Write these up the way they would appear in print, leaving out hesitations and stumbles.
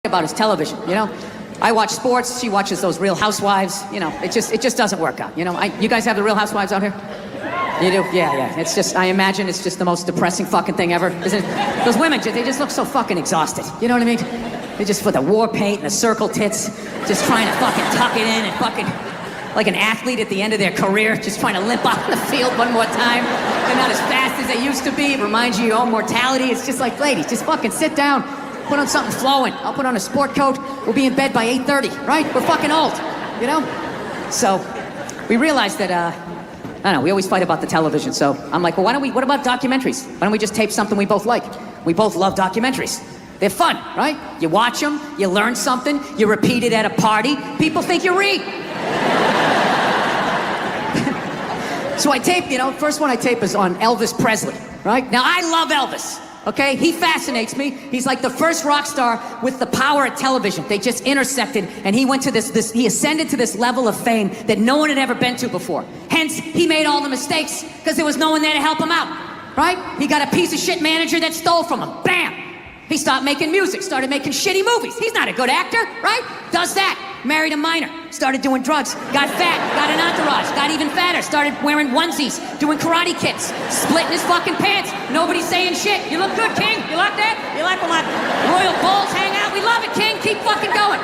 about is television, you know? I watch sports, she watches those Real Housewives, you know, it just doesn't work out, you know? You guys have the Real Housewives out here? You do? Yeah. It's just, I imagine it's just the most depressing fucking thing ever. Isn't it? Those women, they just look so fucking exhausted, you know what I mean? They just put the war paint and the circle tits, just trying to fucking tuck it in and fucking, like an athlete at the end of their career, just trying to limp off the field one more time. They're not as fast as they used to be. It reminds you of your own mortality. It's just like, ladies, just fucking sit down. Put on something flowing. I'll put on a sport coat. We'll be in bed by 8:30, right? We're fucking old, you know? So we realized that, I don't know, we always fight about the television. So I'm like, well, what about documentaries? Why don't we just tape something we both like? We both love documentaries. They're fun, right? You watch them, you learn something, you repeat it at a party, people think you read. So I tape, you know, first one I tape is on Elvis Presley, right? Now I love Elvis. Okay, he fascinates me. He's like the first rock star with the power of television. They just intersected, and he went to he ascended to this level of fame that no one had ever been to before. Hence, he made all the mistakes because there was no one there to help him out, right? He got a piece of shit manager that stole from him. Bam! He stopped making music, started making shitty movies. He's not a good actor, right? Does that. Married a minor, started doing drugs, got fat, got an entourage, got even fatter, started wearing onesies, doing karate kicks, splitting his fucking pants. Nobody's saying shit. You look good, King. You like that? You like when my royal bulls hang out? We love it, King. Keep fucking going.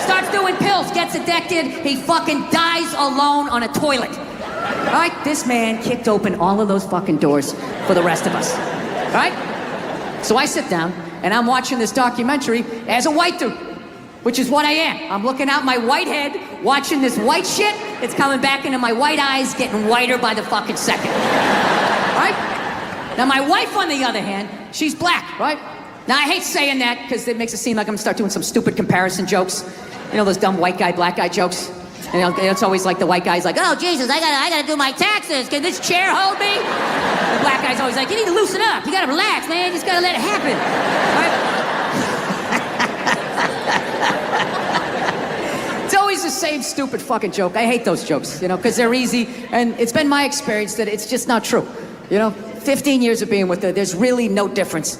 Starts doing pills, gets addicted. He fucking dies alone on a toilet. All right? This man kicked open all of those fucking doors for the rest of us. All right? So I sit down, and I'm watching this documentary as a white dude. Which is what I am. I'm looking out my white head, watching this white shit. It's coming back into my white eyes, getting whiter by the fucking second. Right? Now my wife, on the other hand, she's black, right? Now I hate saying that because it makes it seem like I'm gonna start doing some stupid comparison jokes. You know those dumb white guy, black guy jokes? And it's always like the white guy's like, oh Jesus, I gotta do my taxes. Can this chair hold me? The black guy's always like, you need to loosen up. You gotta relax, man. You just gotta let it happen. Right? It's always the same stupid fucking joke. I hate those jokes, you know, because they're easy, and it's been my experience that it's just not true. You know, 15 years of being with her, there's really no difference,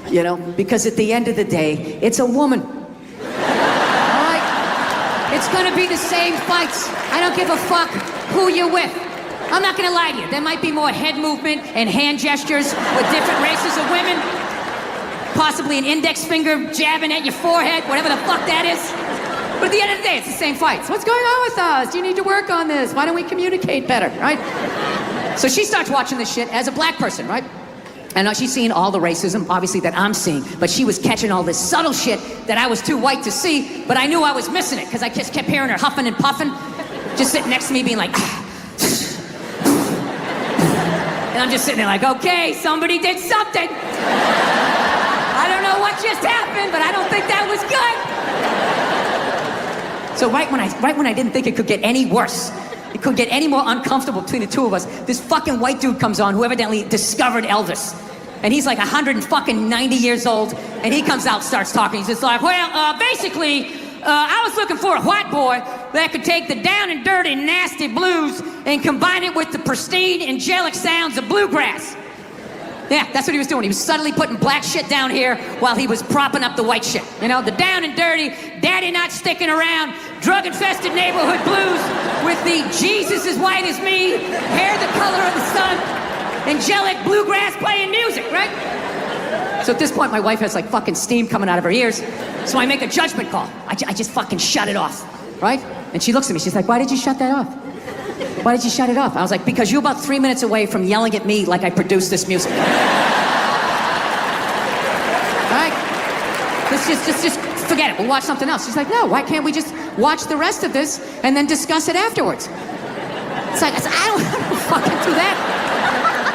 you know, because at the end of the day, it's a woman. All right? It's gonna be the same fights. I don't give a fuck who you're with. I'm not gonna lie to you. There might be more head movement and hand gestures with different races of women. Possibly an index finger jabbing at your forehead, whatever the fuck that is. But at the end of the day, it's the same fights. What's going on with us? You need to work on this. Why don't we communicate better, right? So she starts watching this shit as a black person, right? And she's seeing all the racism, obviously, that I'm seeing. But she was catching all this subtle shit that I was too white to see, but I knew I was missing it, because I just kept hearing her huffing and puffing, just sitting next to me being like, and I'm just sitting there like, okay, somebody did something. I don't know what just happened, but I don't think that was good. So right when I didn't think it could get any worse, it could get any more uncomfortable between the two of us, this fucking white dude comes on who evidently discovered Elvis. And he's like 190 years old, and he comes out, starts talking. He's just like, well, basically, I was looking for a white boy that could take the down and dirty, nasty blues and combine it with the pristine, angelic sounds of bluegrass. Yeah, that's what he was doing. He was subtly putting black shit down here while he was propping up the white shit. You know, the down and dirty, daddy not sticking around, drug-infested neighborhood blues with the Jesus as white as me, hair the color of the sun, angelic bluegrass playing music, right? So at this point, my wife has like fucking steam coming out of her ears, so I make a judgment call. I just fucking shut it off, right? And she looks at me, she's like, why did you shut that off? Why did you shut it off? I was like, because you're about 3 minutes away from yelling at me like I produced this music. All right? Let's just forget it. We'll watch something else. She's like, no, why can't we just watch the rest of this and then discuss it afterwards? It's like, I don't fucking do that.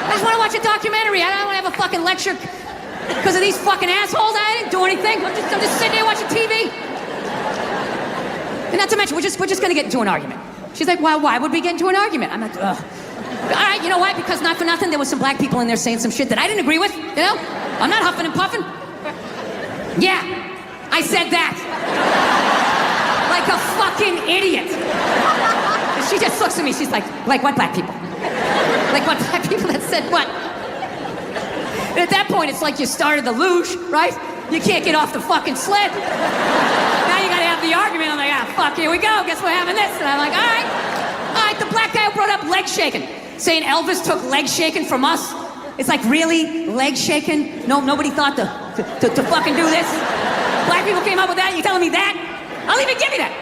I just want to watch a documentary. I don't want to have a fucking lecture because of these fucking assholes. I didn't do anything. I'm just sitting there watching TV. And not to mention, we're just going to get into an argument. She's like, well, why would we get into an argument? I'm like, ugh. All right, you know why? Because not for nothing, there was some black people in there saying some shit that I didn't agree with, you know? I'm not huffing and puffing. Yeah, I said that. Like a fucking idiot. And she just looks at me, she's like what black people? Like what black people that said what? And at that point, it's like you started the luge, right? You can't get off the fucking sled. Now you gotta have the argument. I'm like, fuck, here we go. Guess we're having this. And I'm like, all right, the black guy who brought up leg shaking, saying Elvis took leg shaking from us. It's like, really? Leg shaking? No, nobody thought to fucking do this? Black people came up with that? You telling me that? I'll even give you that.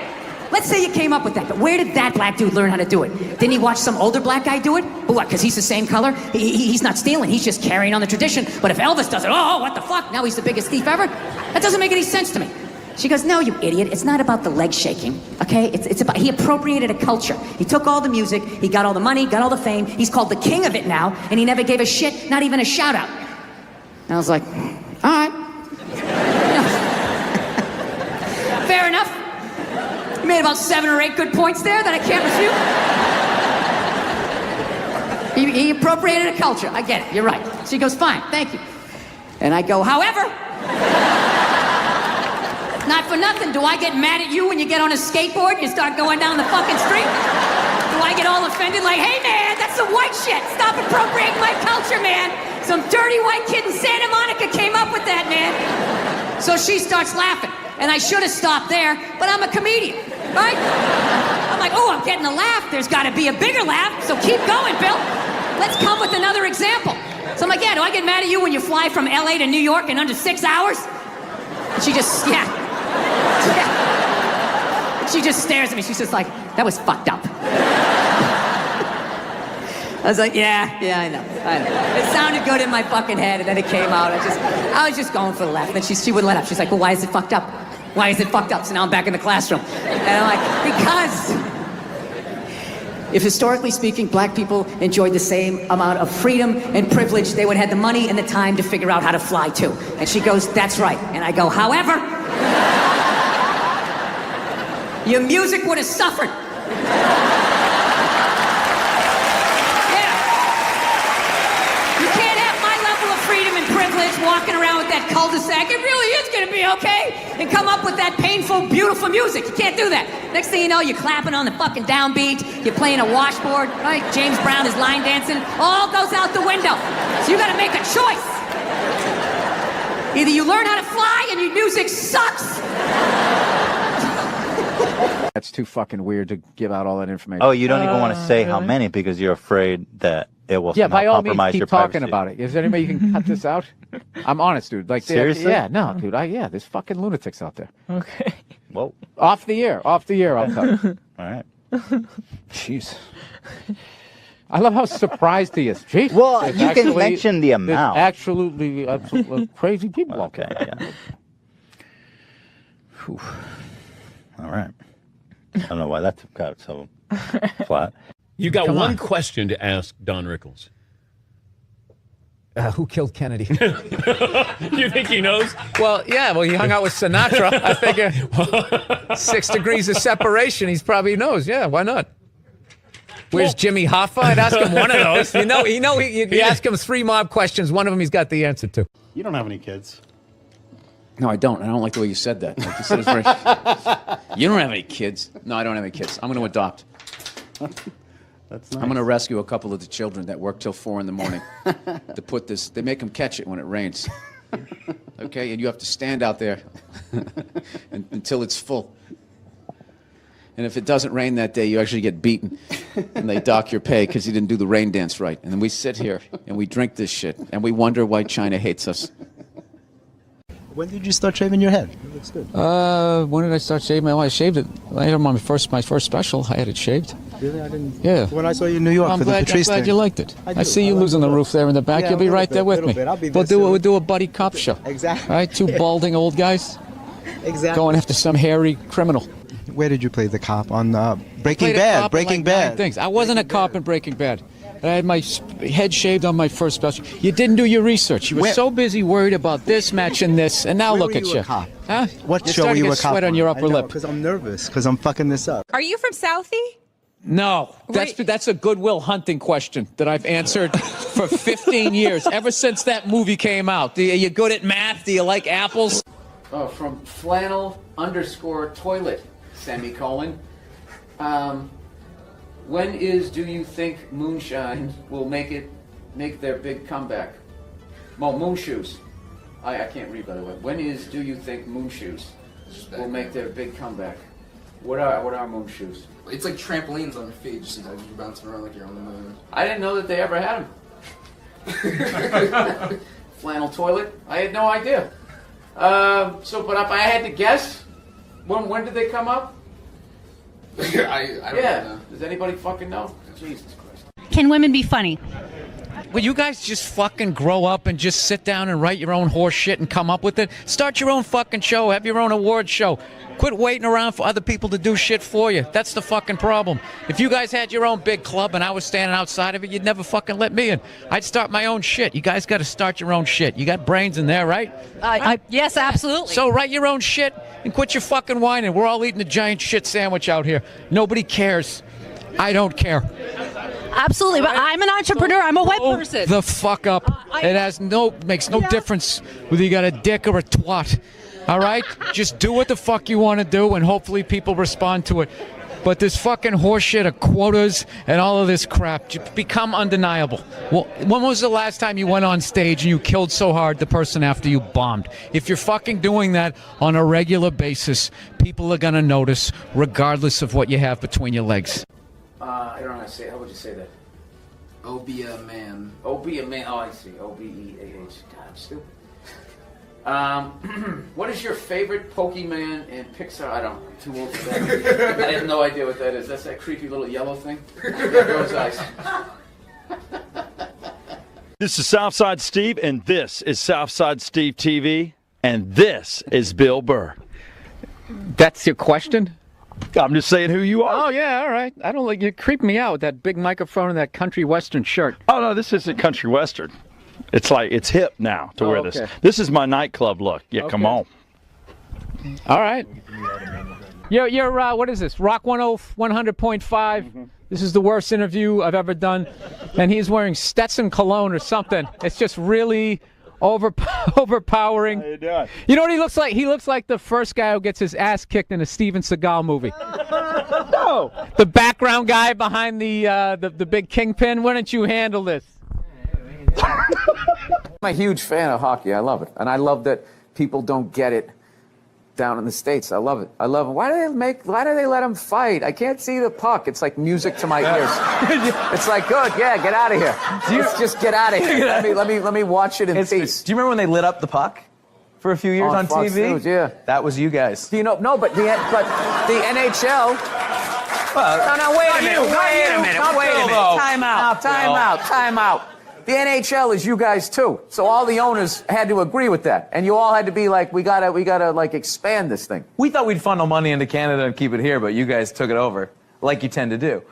Let's say you came up with that, but where did that black dude learn how to do it? Didn't he watch some older black guy do it? But what, because he's the same color? He's not stealing, he's just carrying on the tradition. But if Elvis does it, oh, what the fuck? Now he's the biggest thief ever? That doesn't make any sense to me. She goes, no, you idiot, it's not about the leg shaking, okay? It's about, he appropriated a culture. He took all the music, he got all the money, got all the fame, he's called the king of it now, and he never gave a shit, not even a shout out. And I was like, all right. Fair enough. You made about 7 or 8 good points there that I can't refute. He appropriated a culture. I get it. You're right. She goes, fine, thank you. And I go, however, not for nothing, do I get mad at you when you get on a skateboard and you start going down the fucking street? Do I get all offended like, hey man, that's some white shit. Stop appropriating my culture, man. Some dirty white kid in Santa Monica came up with that, man. So she starts laughing. And I should have stopped there, but I'm a comedian, right? I'm like, oh, I'm getting a laugh. There's got to be a bigger laugh, so keep going, Bill. Let's come with another example. So I'm like, yeah, do I get mad at you when you fly from LA to New York in under 6 hours? And she just, yeah. She just stares at me. She's just like, that was fucked up. I was like, yeah, I know. It sounded good in my fucking head, and then it came out. I was just going for the laugh. And then she wouldn't let up. She's like, well, why is it fucked up? Why is it fucked up? So now I'm back in the classroom. And I'm like, because if historically speaking, black people enjoyed the same amount of freedom and privilege, they would have the money and the time to figure out how to fly too. And she goes, that's right. And I go, however, your music would have suffered. Walking around with that cul-de-sac, it really is gonna be okay, and come up with that painful, beautiful music. You can't do that. Next thing you know, you're clapping on the fucking downbeat, you're playing a washboard, right? James Brown is line dancing, all goes out the window. So you gotta make a choice. Either you learn how to fly and your music sucks. That's too fucking weird to give out all that information. Oh, you don't even want to say how many because you're afraid that it will by all means, compromise keep your talking privacy. about it. Is there any way you can cut this out? I'm honest, dude. Like, seriously? Yeah, no, dude. There's fucking lunatics out there. Okay. Whoa. Off the air, I'll cut it. All right. Jeez. I love how surprised he is. Jeez. Well, you can mention the amount. Absolutely crazy people out Okay, there. yeah. Whew. All right. I don't know why that got so flat. You got one question to ask Don Rickles. Who killed Kennedy? You think he knows? Well, yeah. Well, he hung out with Sinatra. I figure 6 degrees of separation. He probably knows. Yeah, why not? Where's Jimmy Hoffa? I'd ask him one of those. You ask him 3 mob questions. One of them he's got the answer to. You don't have any kids. No, I don't. I don't like the way you said that. Like you said, it's very... You don't have any kids. No, I don't have any kids. I'm going to adopt. That's nice. I'm going to rescue a couple of the children that work till 4 in the morning to put this. They make them catch it when it rains. Okay, and you have to stand out there until it's full. And if it doesn't rain that day, you actually get beaten, and they dock your pay because you didn't do the rain dance right. And then we sit here and we drink this shit, and we wonder why China hates us. When did you start shaving your head? It looks good. When did I start shaving? Well, I shaved it. I had my first special. I had it shaved. Really? I didn't. Yeah. When I saw you in New York I'm for glad, the Patrice I'm glad thing. you liked it. I see you like losing the roof there in the back. Yeah, You'll be right there with me. I'll be there We'll do a buddy cop show. Exactly. Right? 2 balding old guys Exactly. going after some hairy criminal. Where did you play the cop on Breaking Played a Bad? cop in Breaking like Bad. 9 things. I wasn't a cop in Breaking Bad. I had my head shaved on my first special. You didn't do your research. You were so busy worried about this matching this, and now Where look were at you you. a cop? Huh? What You're show were starting you to a get cop sweat on your upper lip. Because I'm nervous, because I'm fucking this up. Are you from Southie? No, that's a Goodwill Hunting question that I've answered for 15 years, ever since that movie came out. Are you good at math? Do you like apples? Oh, from flannel_toilet, semicolon. When do you think moonshine will make their big comeback? Well, moon shoes. I can't read, by the way. When do you think moon shoes will make their big comeback? What are moon shoes? It's like trampolines on your feet, just you're bouncing around like you're on the moon. I didn't know that they ever had them. Flannel toilet? I had no idea. But if I had to guess, when did they come up? I don't know. Does anybody fucking know? Jesus Christ. Can women be funny? Will you guys just fucking grow up and just sit down and write your own horse shit and come up with it? Start your own fucking show. Have your own award show. Quit waiting around for other people to do shit for you. That's the fucking problem. If you guys had your own big club and I was standing outside of it, you'd never fucking let me in. I'd start my own shit. You guys got to start your own shit. You got brains in there, right? Yes, absolutely. So write your own shit and quit your fucking whining. We're all eating a giant shit sandwich out here. Nobody cares. I don't care. Absolutely, but I'm an entrepreneur. I'm a web person. The fuck up. It makes no difference whether you got a dick or a twat. All right? Just do what the fuck you want to do, and hopefully people respond to it. But this fucking horseshit of quotas and all of this crap become undeniable. Well, when was the last time you went on stage and you killed so hard the person after you bombed? If you're fucking doing that on a regular basis, people are gonna notice, regardless of what you have between your legs. I don't know how to say it. How would you say that? Oh, be a man. Oh, be a man. Oh, I see. O-B-E-A-H. God, I'm stupid. What is your favorite Pokemon in Pixar? I'm too old for that. I have no idea what that is. That's that creepy little yellow thing? There goes ice. This is Southside Steve, and this is Southside Steve TV, and this is Bill Burr. That's your question? I'm just saying who you are. Oh, yeah, all right. I don't like you. Creep me out with that big microphone and that country western shirt. Oh, no, this isn't country western. It's like, it's hip now to wear this. This is my nightclub look. Yeah, come on. All right. You're what is this? Rock 100.5. This is the worst interview I've ever done. And he's wearing Stetson cologne or something. It's just really overpowering. How you doing? You know what he looks like? He looks like the first guy who gets his ass kicked in a Steven Seagal movie. No. The background guy behind the big kingpin. Why don't you handle this? I'm a huge fan of hockey. I love it. And I love that people don't get it down in the States. I love it. I love it. Why do they let them fight? I can't see the puck. It's like music to my ears. It's like, good, yeah, get out of here. Let's just get out of here. Let me watch it in peace. Do you remember when they lit up the puck for a few years on Fox TV? News, yeah. That was you guys. Do you know? No, but the NHL. No, wait a minute. Time out. The NHL is you guys too. So all the owners had to agree with that. And you all had to be like, we gotta like expand this thing. We thought we'd funnel money into Canada and keep it here, but you guys took it over, like you tend to do.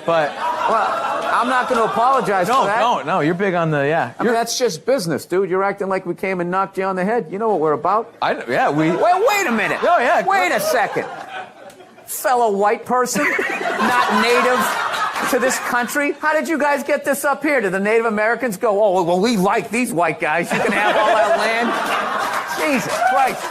But I'm not going to apologize for that. No, you're big on the, I mean, that's just business, dude. You're acting like we came and knocked you on the head. You know what we're about. Wait a minute. Oh, yeah. Wait a second. Fellow white person, not native to this country. How did you guys get this up here? Did the Native Americans go, oh, well, we like these white guys. You can have all our land. Jesus Christ.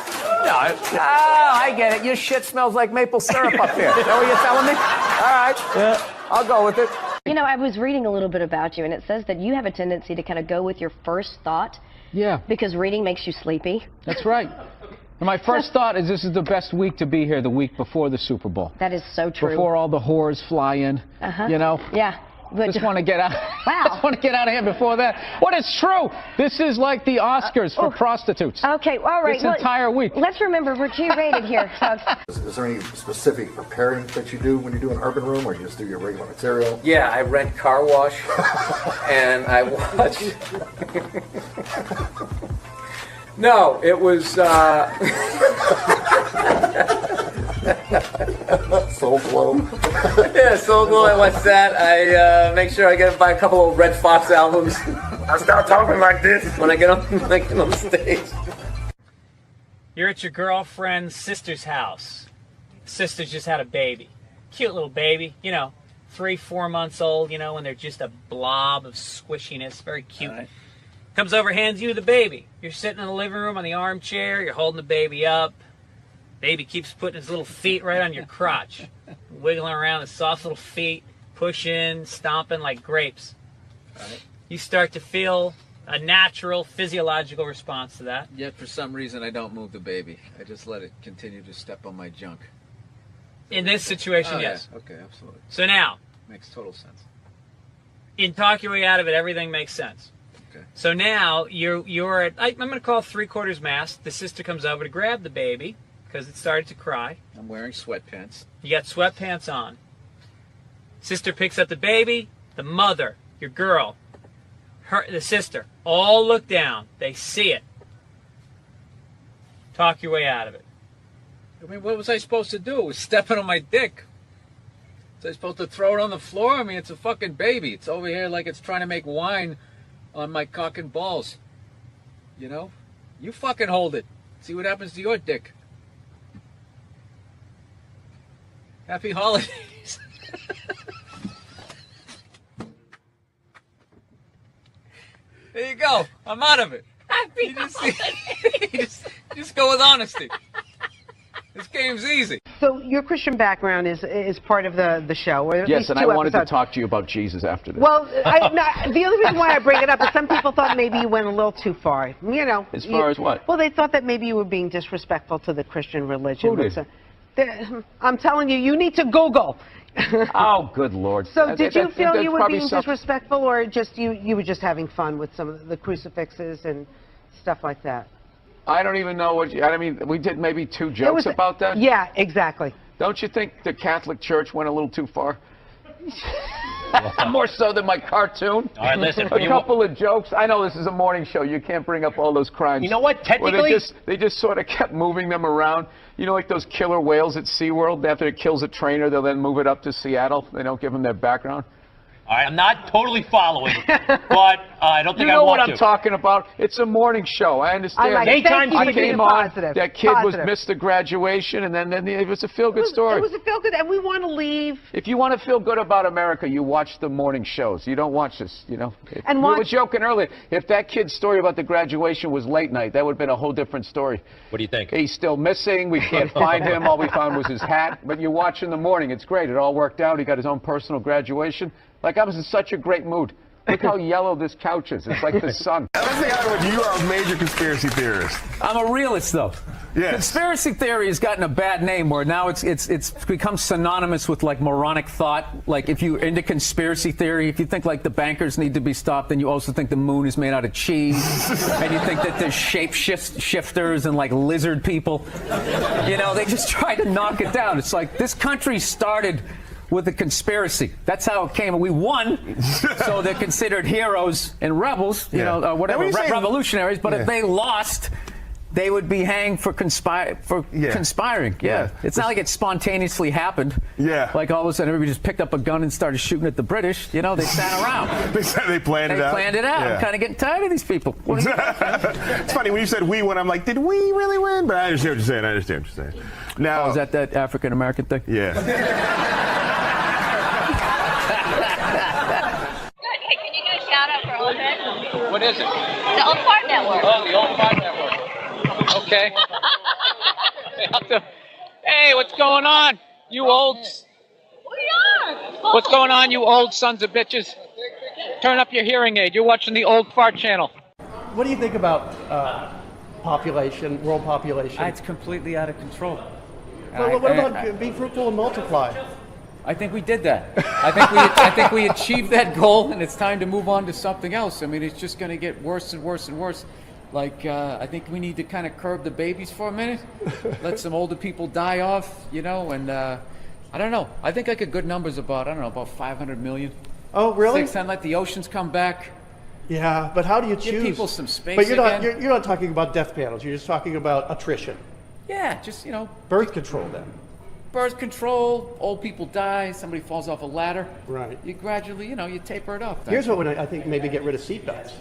No, I get it. Your shit smells like maple syrup up here. Is that what you're telling me? All right. Yeah. I'll go with it. You know, I was reading a little bit about you, and it says that you have a tendency to kind of go with your first thought. Yeah. Because reading makes you sleepy. That's right. And my first thought is this is the best week to be here, the week before the Super Bowl. That is so true. Before all the whores fly in, you know? Yeah. But just want to get out. Wow. Just want to get out of here before that. What is true? This is like the Oscars for prostitutes. Okay, all right. This entire week. Let's remember we're G-rated here, folks. Is there any specific preparing that you do when you do an urban room, or you just do your regular material? Yeah, I rent car wash, and I watch. No, it was. Soul Glow. Yeah, Soul Glow. I watch that. I make sure I buy a couple of Red Fox albums. I start talking like this when I get on stage. You're at your girlfriend's sister's house. Sister's just had a baby. Cute little baby, 3-4 months old, when they're just a blob of squishiness. Very cute. Right. Comes over, hands you the baby. You're sitting in the living room on the armchair. You're holding the baby up. Baby keeps putting his little feet right on your crotch. Wiggling around his soft little feet. Pushing, stomping like grapes. Right. You start to feel a natural physiological response to that. Yet for some reason I don't move the baby. I just let it continue to step on my junk. In this situation, Oh, yes. Yeah. Okay, absolutely. So now, Makes total sense. in Talk Your Way Out of It, everything makes sense. Okay. So now you're at, I'm going to call 3/4 mast. The sister comes over to grab the baby because it started to cry. I'm wearing sweatpants. You got sweatpants on. Sister picks up the baby. The mother, your girl, the sister, all look down. They see it. Talk your way out of it. I mean, what was I supposed to do? It was stepping on my dick. Was I supposed to throw it on the floor? I mean, it's a fucking baby. It's over here like it's trying to make wine on my cock and balls. You know? You fucking hold it. See what happens to your dick. Happy holidays. There you go. I'm out of it. Happy Just go with honesty. This game's easy. So your Christian background is part of the show. Or at Yes, least and I 2 wanted to episodes. talk to you about Jesus after this. Well, the only reason why I bring it up is some people thought maybe you went a little too far. You know. As far as what? Well, they thought that maybe you were being disrespectful to the Christian religion. Who did? I'm telling you, you need to Google. Oh, good Lord. So did you feel that's you were probably being disrespectful, or just you were just having fun with some of the crucifixes and stuff like that? I don't even know what I mean, we did maybe 2 jokes about that? Yeah, exactly. Don't you think the Catholic Church went a little too far? More so than my cartoon. All right, listen. A couple of jokes. I know this is a morning show. You can't bring up all those crimes. You know what? Well, Technically, they just sort of kept moving them around. You know, like those killer whales at SeaWorld. After it kills a trainer, they'll then move it up to Seattle. They don't give them their background. all right, I'm not totally following, but I don't think You I know want what to. I'm talking about. It's a morning show. I understand. I like it. Thank you I for being came on. positive. That kid was Positive. missed the graduation, and then it was a feel-good story. It was a feel good, and we want to leave. If you want to feel good about America, you watch the morning shows. You don't watch this, you know. And we were watch- joking earlier. If that kid's story about the graduation was late night, that would have been a whole different story. What do you think? He's still missing. We can't find him. All we found was his hat. But you watch in the morning. It's great. It all worked out. He got his own personal graduation. Like, I was in such a great mood. Look how yellow this couch is. It's like the sun. Let's think out you are a major conspiracy theorist. I'm a realist, though. Yes. Conspiracy theory has gotten a bad name where now it's become synonymous with like moronic thought. Like if you're into conspiracy theory, if you think like the bankers need to be stopped, then you also think the moon is made out of cheese, and you think that there's shifters and like lizard people. You know, they just try to knock it down. It's like this country started with a conspiracy. That's how it came. We won, so they're considered heroes and rebels, you know, or whatever, revolutionaries. But if they lost, they would be hanged for conspiring. Yeah. It's not like it spontaneously happened. Yeah. Like all of a sudden everybody just picked up a gun and started shooting at the British. You know, they sat around. They planned it out. They planned it out. Yeah. I'm kind of getting tired of these people. What do you It's funny, when you said we won, I'm like, did we really win? But I understand what you're saying. Now, is that African-American thing? Yeah. What is it? The Old Fart Network. Oh, the Old Fart Network. Okay. Hey, what's going on? You old... What's going on, you old sons of bitches? Turn up your hearing aid. You're watching the Old Fart Channel. What do you think about population, world population? It's completely out of control. Well, what about be fruitful and multiply? I think we did that. I think we achieved that goal, and it's time to move on to something else. I mean, it's just going to get worse and worse and worse. Like, I think we need to kind of curb the babies for a minute, let some older people die off, you know, and I don't know. I think like a good number's about 500 million. Oh, really? 600, let the oceans come back. Yeah, but how do you choose? Give people some space But you're again. you're not talking about death panels. You're just talking about attrition. Yeah, just, you know. Birth control then. Birth control, old people die, somebody falls off a ladder. Right. You gradually, you know, you taper it off. Here's what I think, maybe get rid of seatbelts.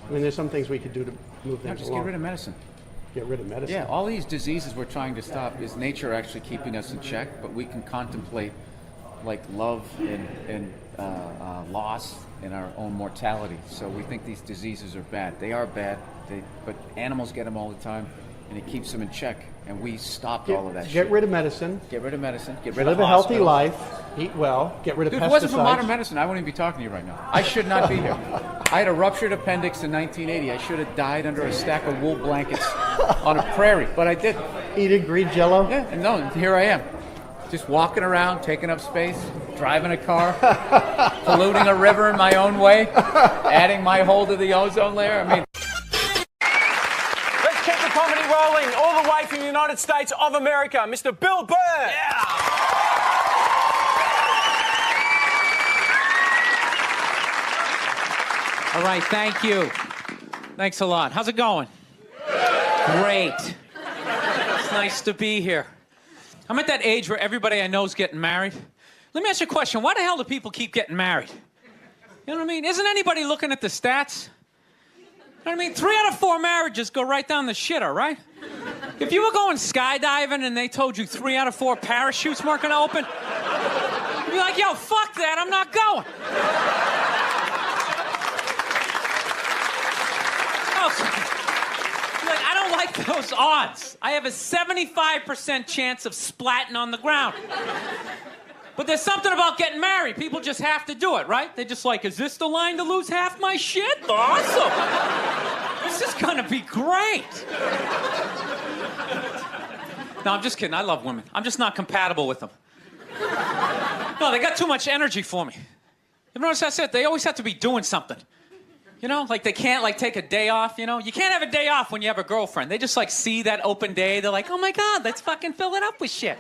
I mean, there's some things we could do to move things just along. get rid of medicine. Get rid of medicine. Yeah, all these diseases we're trying to stop is nature actually keeping us in check, but we can contemplate like love and loss and our own mortality. So we think these diseases are bad. They are bad, but animals get them all the time, and it keeps them in check. And we stopped all of that shit. Get rid of medicine. Get rid of medicine. Get rid Live of a healthy hospitals. life. Eat well, get rid of Dude, pesticides. if it wasn't for modern medicine, I wouldn't even be talking to you right now. I should not be here. I had a ruptured appendix in 1980. I should have died under a stack of wool blankets on a prairie, but I didn't. Eating green jello? Yeah, and no, here I am. Just walking around, taking up space, driving a car, polluting a river in my own way, adding my hole to the ozone layer. I mean... Let's keep the comedy rolling all the way from the United States of America, Mr. Bill Burr. Yeah. All right, thank you. Thanks a lot. How's it going? Great. It's nice to be here. I'm at that age where everybody I know is getting married. Let me ask you a question. Why the hell do people keep getting married? You know what I mean? Isn't anybody looking at the stats? You know what I mean? 3 out of 4 marriages go right down the shitter, right? If you were going skydiving and they told you 3 out of 4 parachutes weren't going to open, you'd be like, yo, fuck that, I'm not going. Like, I don't like those odds. I have a 75% chance of splatting on the ground. But there's something about getting married. People just have to do it, right? They're just like, is this the line to lose half my shit? Awesome. This is gonna be great. No, I'm just kidding. I love women. I'm just not compatible with them. No, they got too much energy for me. You notice that's it? They always have to be doing something. You know, like they can't like take a day off, you know? You can't have a day off when you have a girlfriend. They just like see that open day. They're like, oh my God, let's fucking fill it up with shit.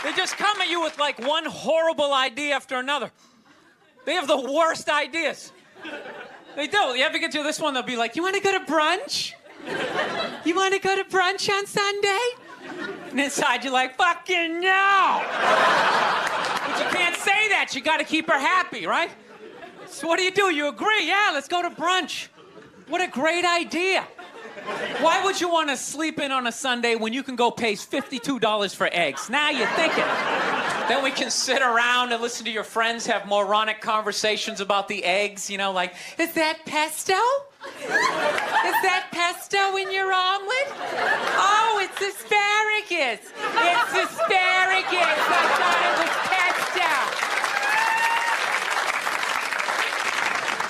They just come at you with like one horrible idea after another. They have the worst ideas. They do. You ever get to this one, they'll be like, you want to go to brunch? You want to go to brunch on Sunday? And inside you're like, fucking no! But you can't say that. You got to keep her happy, right? So what do? You agree? Yeah, let's go to brunch. What a great idea. Why would you want to sleep in on a Sunday when you can go pay $52 for eggs? Now you're thinking. Then we can sit around and listen to your friends have moronic conversations about the eggs, you know, like, is that pesto? Is that pesto in your omelet? Oh, it's asparagus. It's asparagus. I thought it was pesto.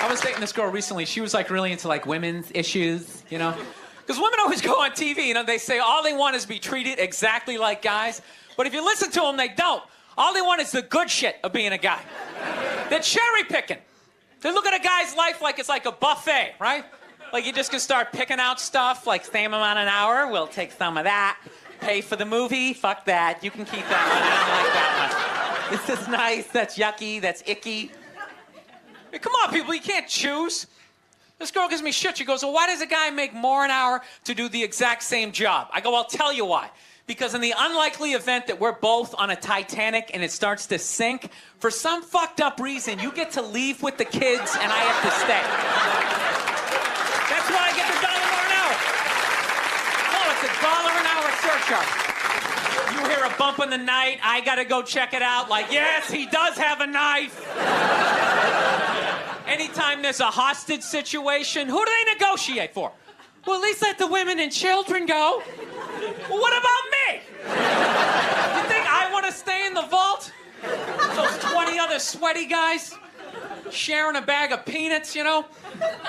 I was dating this girl recently. She was like really into like women's issues, you know? Because women always go on TV, you know, they say all they want is to be treated exactly like guys. But if you listen to them, they don't. All they want is the good shit of being a guy. They're cherry picking. They look at a guy's life like it's like a buffet, right? Like you just can start picking out stuff, like same amount an hour, we'll take some of that. Pay for the movie, fuck that. You can keep that one, I don't like that one. This is nice, that's yucky, that's icky. Hey, come on, people, you can't choose. This girl gives me shit. She goes, well, why does a guy make more an hour to do the exact same job? I go, I'll tell you why. Because in the unlikely event that we're both on a Titanic and it starts to sink, for some fucked up reason, you get to leave with the kids and I have to stay. That's why I get the $1 more an hour. No, it's a $1 an hour surcharge. You hear a bump in the night, I gotta go check it out. Like, yes, he does have a knife. Anytime there's a hostage situation, who do they negotiate for? Well, at least let the women and children go. Well, what about me? You think I want to stay in the vault? Those 20 other sweaty guys sharing a bag of peanuts, you know?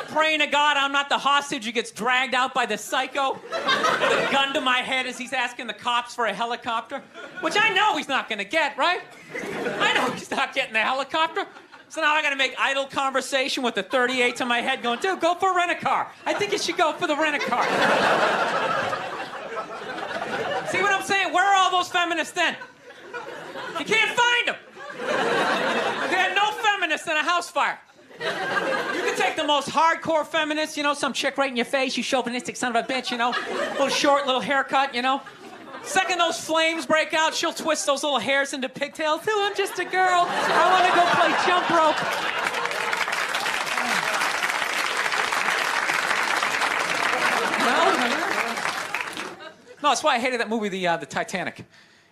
Praying to God I'm not the hostage who gets dragged out by the psycho with a gun to my head as he's asking the cops for a helicopter, which I know he's not going to get, right? I know he's not getting the helicopter. So now I gotta make idle conversation with the 38 to my head going, dude, go for a rent-a-car. I think you should go for the rent-a-car. See what I'm saying? Where are all those feminists then? You can't find them. There are no feminists in a house fire. You can take the most hardcore feminist, you know, some chick right in your face, you chauvinistic son of a bitch, you know, little short, little haircut, you know. Second those flames break out, she'll twist those little hairs into pigtails. Oh, I'm just a girl. I want to go play jump rope. No, that's why I hated that movie, the Titanic.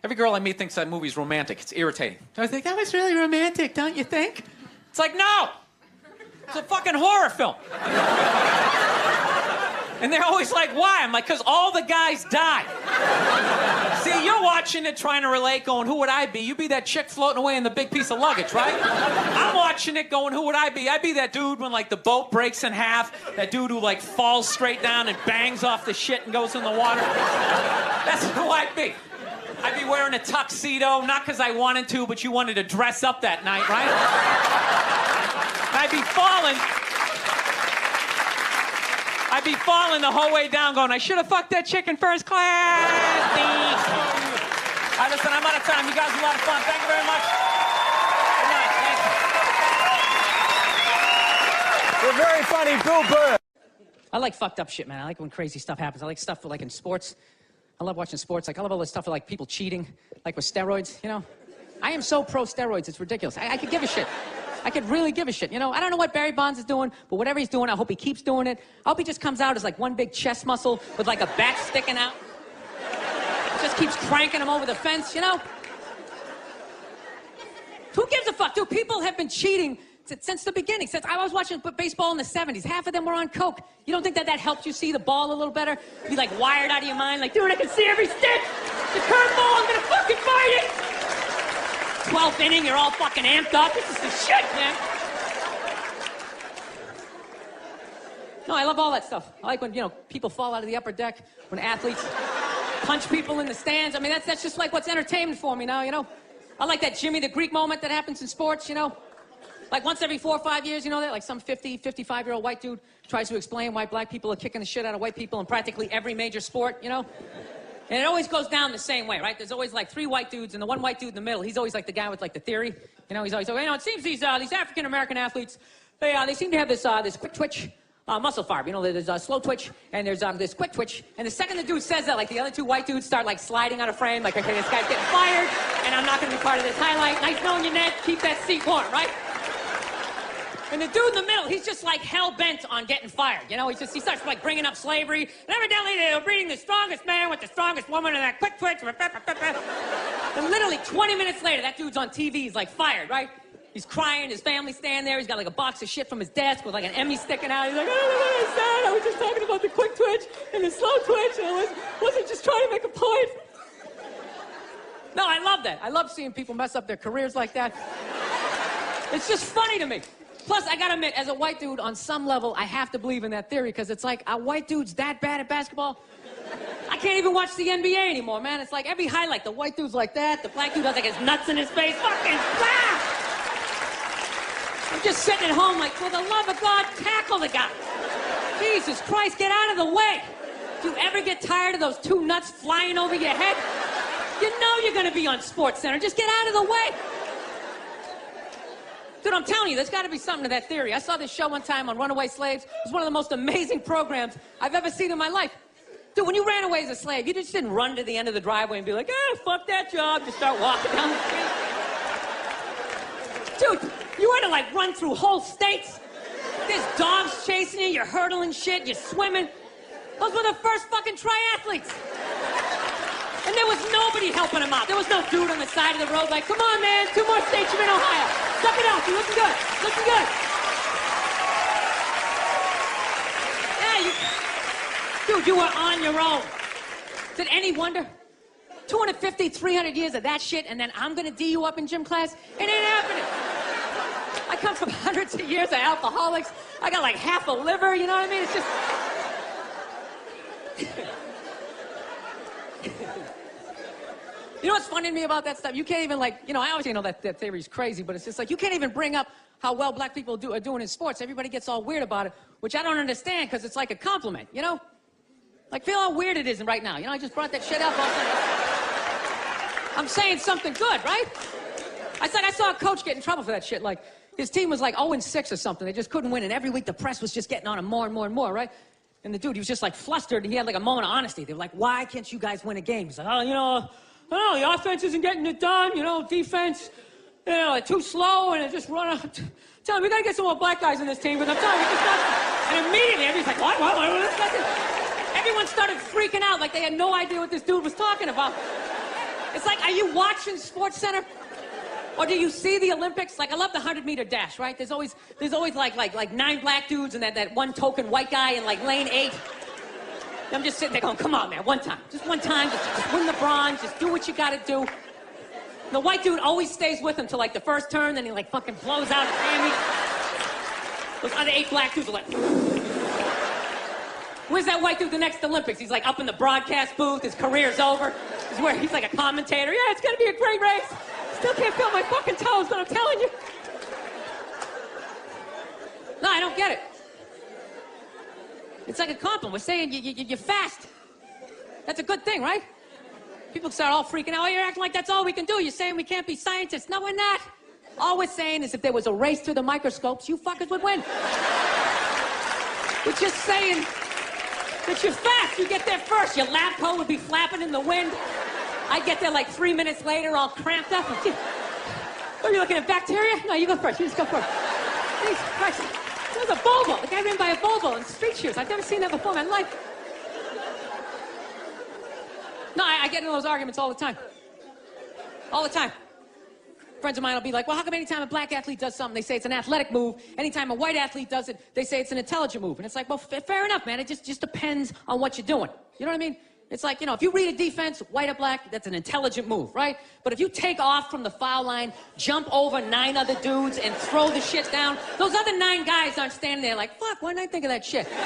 Every girl I meet thinks that movie's romantic. It's irritating. I think that was really romantic, don't you think? It's like, no. It's a fucking horror film. And they're always like, why? I'm like, because all the guys died. See, you're watching it trying to relate, going, who would I be? You'd be that chick floating away in the big piece of luggage, right? I'm watching it going, who would I be? I'd be that dude when, like, the boat breaks in half, that dude who, like, falls straight down and bangs off the shit and goes in the water. That's who I'd be. I'd be wearing a tuxedo, not because I wanted to, but you wanted to dress up that night, right? I'd be falling the whole way down going, I should have fucked that chick in first class. All right, listen, I'm out of time. You guys are a lot of fun. Thank you very much. Good night. Thank you. You're very funny, Bill Burr. I like fucked up shit, man. I like when crazy stuff happens. I like stuff like in sports. I love watching sports. Like, I love all this stuff like people cheating, like with steroids, you know? I am so pro steroids, it's ridiculous. I could give a shit. I could really give a shit, you know? I don't know what Barry Bonds is doing, but whatever he's doing, I hope he keeps doing it. I hope he just comes out as like one big chest muscle with like a bat sticking out. Just keeps cranking him over the fence, you know? Who gives a fuck, dude? People have been cheating since the beginning. Since I was watching baseball in the 70s, half of them were on coke. You don't think that helped you see the ball a little better? Be like wired out of your mind, like, dude, I can see every stick. The curveball, I'm gonna fucking fight it. 12th inning, you're all fucking amped up. This is the shit, man. No, I love all that stuff. I like when, you know, people fall out of the upper deck, when athletes punch people in the stands. I mean, that's just like what's entertainment for me now, you know? I like that Jimmy the Greek moment that happens in sports, you know? Like once every 4 or 5 years, you know that? Like some 50, 55-year-old white dude tries to explain why black people are kicking the shit out of white people in practically every major sport, you know? And it always goes down the same way, right? There's always like 3 white dudes, and the one white dude in the middle, he's always like the guy with like the theory. You know, he's always like, you know, it seems these African-American athletes, they seem to have this quick twitch muscle fiber. You know, there's slow twitch, and there's this quick twitch. And the second the dude says that, like the other 2 white dudes start like sliding out of frame, like, okay, this guy's getting fired, and I'm not gonna be part of this highlight. Nice knowing you, Ned. Keep that seat warm, right? And the dude in the middle, he's just like hell-bent on getting fired. You know, he starts like bringing up slavery. And evidently they're breeding the strongest man with the strongest woman and that quick twitch. And literally 20 minutes later, that dude's on TV. He's like fired, right? He's crying. His family's standing there. He's got like a box of shit from his desk with like an Emmy sticking out. He's like, oh, I'm sad. I was just talking about the quick twitch and the slow twitch. And I wasn't just trying to make a point. No, I love that. I love seeing people mess up their careers like that. It's just funny to me. Plus, I gotta admit, as a white dude, on some level, I have to believe in that theory, because it's like, are white dudes that bad at basketball? I can't even watch the NBA anymore, man. It's like every highlight, the white dude's like that, the black dude has like his nuts in his face, fucking blah! I'm just sitting at home like, for the love of God, tackle the guy. Jesus Christ, get out of the way. Do you ever get tired of those 2 nuts flying over your head? You know you're gonna be on SportsCenter, just get out of the way. Dude, I'm telling you, there's got to be something to that theory. I saw this show one time on runaway slaves. It was one of the most amazing programs I've ever seen in my life. Dude, when you ran away as a slave, you just didn't run to the end of the driveway and be like, fuck that job, just start walking down the street. Dude, you had to like run through whole states. There's dogs chasing you, you're hurdling shit, you're swimming. Those were the first fucking triathletes. And there was nobody helping him out. There was no dude on the side of the road like, come on, man, 2 more states, you're in Ohio. Suck it out, you're looking good, looking good. Yeah, dude, you were on your own. Is it any wonder? 250, 300 years of that shit, and then I'm gonna D you up in gym class? It ain't happening. I come from hundreds of years of alcoholics. I got like half a liver, you know what I mean? It's just... You know what's funny to me about that stuff? You can't even like, you know, I obviously know that theory's crazy, but it's just like, you can't even bring up how well black people are doing in sports. Everybody gets all weird about it, which I don't understand, because it's like a compliment, you know? Like, feel how weird it is right now. You know, I just brought that shit up. I'm saying something good, right? I saw a coach get in trouble for that shit. Like, his team was like 0-6 or something. They just couldn't win, and every week the press was just getting on him more and more and more, right? And the dude, he was just like flustered, and he had like a moment of honesty. They were like, why can't you guys win a game? He's like, oh, you know, the offense isn't getting it done, you know, defense, you know, like too slow, and it just run out. Tell him, we gotta get some more black guys on this team, but I'm telling you, it's not. And immediately, everybody's like, what? Everyone started freaking out like they had no idea what this dude was talking about. It's like, are you watching SportsCenter? Or do you see the Olympics? Like, I love the 100-meter dash, right? There's always like 9 black dudes and that one token white guy in like lane 8. I'm just sitting there going, come on, man, one time. Just one time, just win the bronze, just do what you gotta do. The white dude always stays with him till like the first turn, then he like fucking blows out his hammy. Those other 8 black dudes are like, where's that white dude the next Olympics? He's like up in the broadcast booth, his career's over. He's like a commentator. Yeah, it's gonna be a great race. Still can't feel my fucking toes, but I'm telling you. No, I don't get it. It's like a compliment. We're saying you're fast. That's a good thing, right? People start all freaking out. Oh, you're acting like that's all we can do. You're saying we can't be scientists. No, we're not. All we're saying is if there was a race through the microscopes, you fuckers would win. We're just saying that you're fast. You get there first. Your lab coat would be flapping in the wind. I'd get there like 3 minutes later, all cramped up. Are you looking at bacteria? No, you go first. You just go first. Jesus Christ. It was a Volvo. The guy ran by a Volvo in street shoes. I've never seen that before in my life. No, I get into those arguments all the time. All the time. Friends of mine will be like, well, how come anytime a black athlete does something, they say it's an athletic move? Anytime a white athlete does it, they say it's an intelligent move. And it's like, well, fair enough, man. It just depends on what you're doing. You know what I mean? It's like, you know, if you read a defense, white or black, that's an intelligent move, right? But if you take off from the foul line, jump over 9 other dudes, and throw the shit down, those other 9 guys aren't standing there like, fuck, why didn't I think of that shit? Here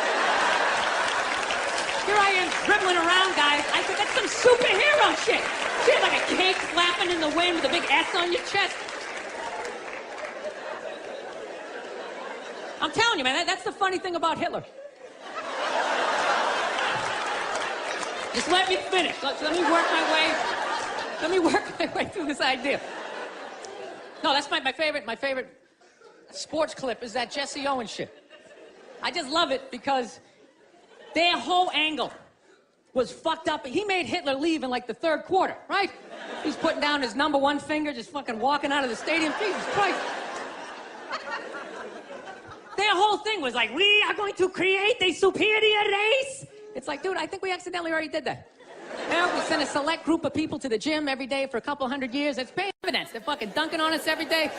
I am dribbling around, guys. I said, that's some superhero shit. Shit, like a cake flapping in the wind with a big S on your chest. I'm telling you, man, that's the funny thing about Hitler. Just let me finish. Let me work my way through this idea. No, that's my favorite sports clip is that Jesse Owens shit. I just love it because their whole angle was fucked up. He made Hitler leave in like the 3rd quarter, right? He's putting down his number 1 finger, just fucking walking out of the stadium. Jesus Christ. Their whole thing was like, we are going to create a superior race. It's like, dude, I think we accidentally already did that. You know, we send a select group of people to the gym every day for a couple hundred years. It's paying evidence. They're fucking dunking on us every day.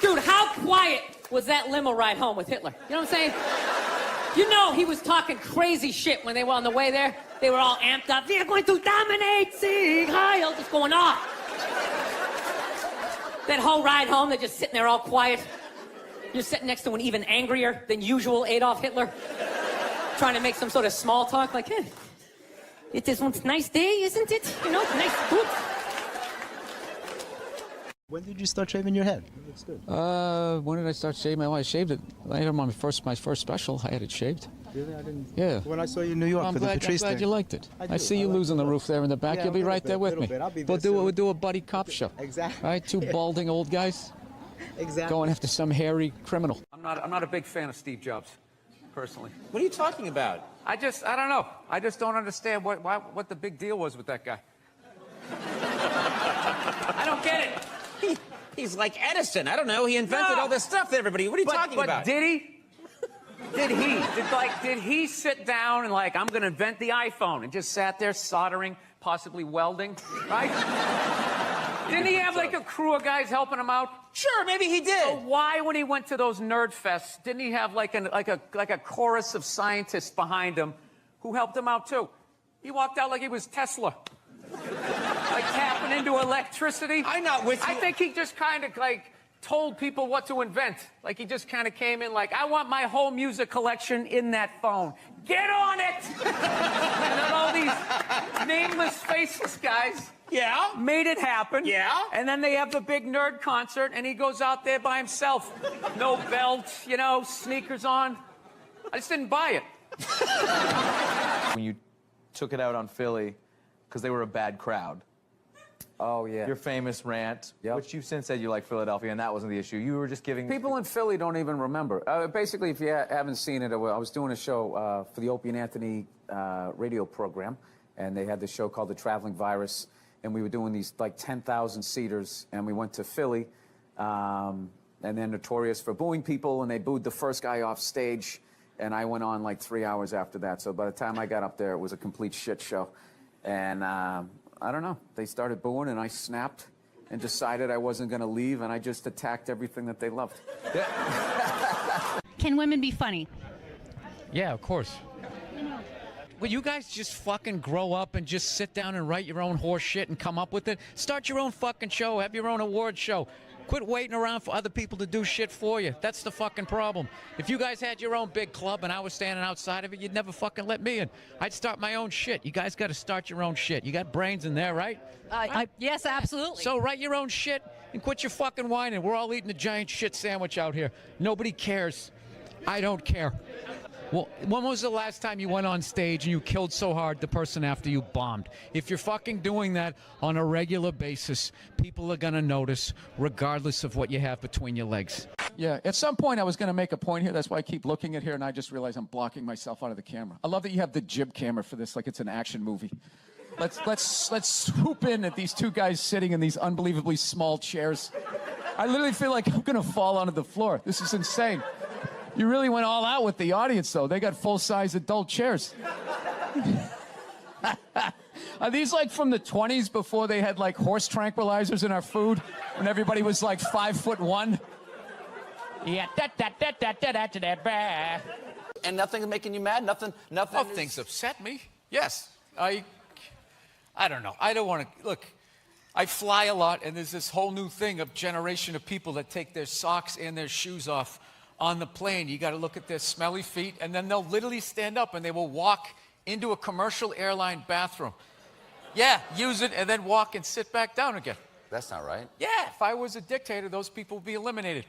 Dude, how quiet was that limo ride home with Hitler? You know what I'm saying? You know he was talking crazy shit when they were on the way there. They were all amped up. We are going to dominate, Sieg Heil, just going off. That whole ride home, they're just sitting there all quiet. You're sitting next to an even angrier than usual Adolf Hitler, trying to make some sort of small talk, like, hey, it is one nice day, isn't it? You know, nice food. When did you start shaving your head? It looks good. When did I start shaving? Well, I shaved it. I had it on my first special. I had it shaved. Really? I didn't. Yeah. When I saw you in New York I'm for the glad Patrice thing. you liked it. I see you like losing the roof there in the back. Yeah, You'll be a right there with me. bit. I'll be there We'll do a buddy cop show. Exactly. Right? 2 balding old guys. Exactly. Going after some hairy criminal. I'm not a big fan of Steve Jobs, personally. What are you talking about? I don't know. I just don't understand what the big deal was with that guy. I don't get it. He's like Edison. I don't know. He invented all this stuff to everybody. What are you talking about? Did he? Did he sit down and like, I'm going to invent the iPhone and just sat there soldering, possibly welding, right? Didn't he have like a crew of guys helping him out? Sure, maybe he did. So why, when he went to those nerd fests, didn't he have like a chorus of scientists behind him who helped him out too? He walked out like he was Tesla. Like tapping into electricity. I'm not with you. I think he just kind of like told people what to invent. Like he just kind of came in like, I want my whole music collection in that phone. Get on it! And then all these nameless, faceless guys made it happen. Yeah? And then they have the big nerd concert and he goes out there by himself. No belt, you know, sneakers on. I just didn't buy it. When you took it out on Philly, because they were a bad crowd. Oh, yeah. Your famous rant, Which you since said you like Philadelphia, and that wasn't the issue. You were just giving... People in Philly don't even remember. Basically, if you haven't seen it, I was doing a show for the Opie and Anthony radio program, and they had this show called The Traveling Virus, and we were doing these, like, 10,000 seaters, and we went to Philly, and they're notorious for booing people, and they booed the first guy off stage, and I went on, like, 3 hours after that. So by the time I got up there, it was a complete shit show. And... I don't know. They started booing, and I snapped and decided I wasn't going to leave, and I just attacked everything that they loved. Can women be funny? Yeah, of course. Will you guys just fucking grow up and just sit down and write your own horse shit and come up with it? Start your own fucking show. Have your own award show. Quit waiting around for other people to do shit for you. That's the fucking problem. If you guys had your own big club and I was standing outside of it, you'd never fucking let me in. I'd start my own shit. You guys got to start your own shit. You got brains in there, right? Yes, absolutely. So write your own shit and quit your fucking whining. We're all eating a giant shit sandwich out here. Nobody cares. I don't care. Well, when was the last time you went on stage and you killed so hard the person after you bombed? If you're fucking doing that on a regular basis, people are going to notice regardless of what you have between your legs. Yeah, at some point I was going to make a point here. That's why I keep looking at here, and I just realized I'm blocking myself out of the camera. I love that you have the jib camera for this, like it's an action movie. Let's swoop in at these two guys sitting in these unbelievably small chairs. I literally feel like I'm going to fall onto the floor. This is insane. You really went all out with the audience, though. They got full-size adult chairs. Are these like from the 20s before they had like horse tranquilizers in our food and everybody was like 5'1"? Yeah, And nothing's making you mad? Nothing. Things upset me. Yes. I don't know. I don't want to... Look, I fly a lot, and there's this whole new thing of generation of people that take their socks and their shoes off on the plane. You got to look at their smelly feet, and then they'll literally stand up and they will walk into a commercial airline bathroom. Yeah, use it and then walk and sit back down again. That's not right. Yeah, if I was a dictator, those people would be eliminated.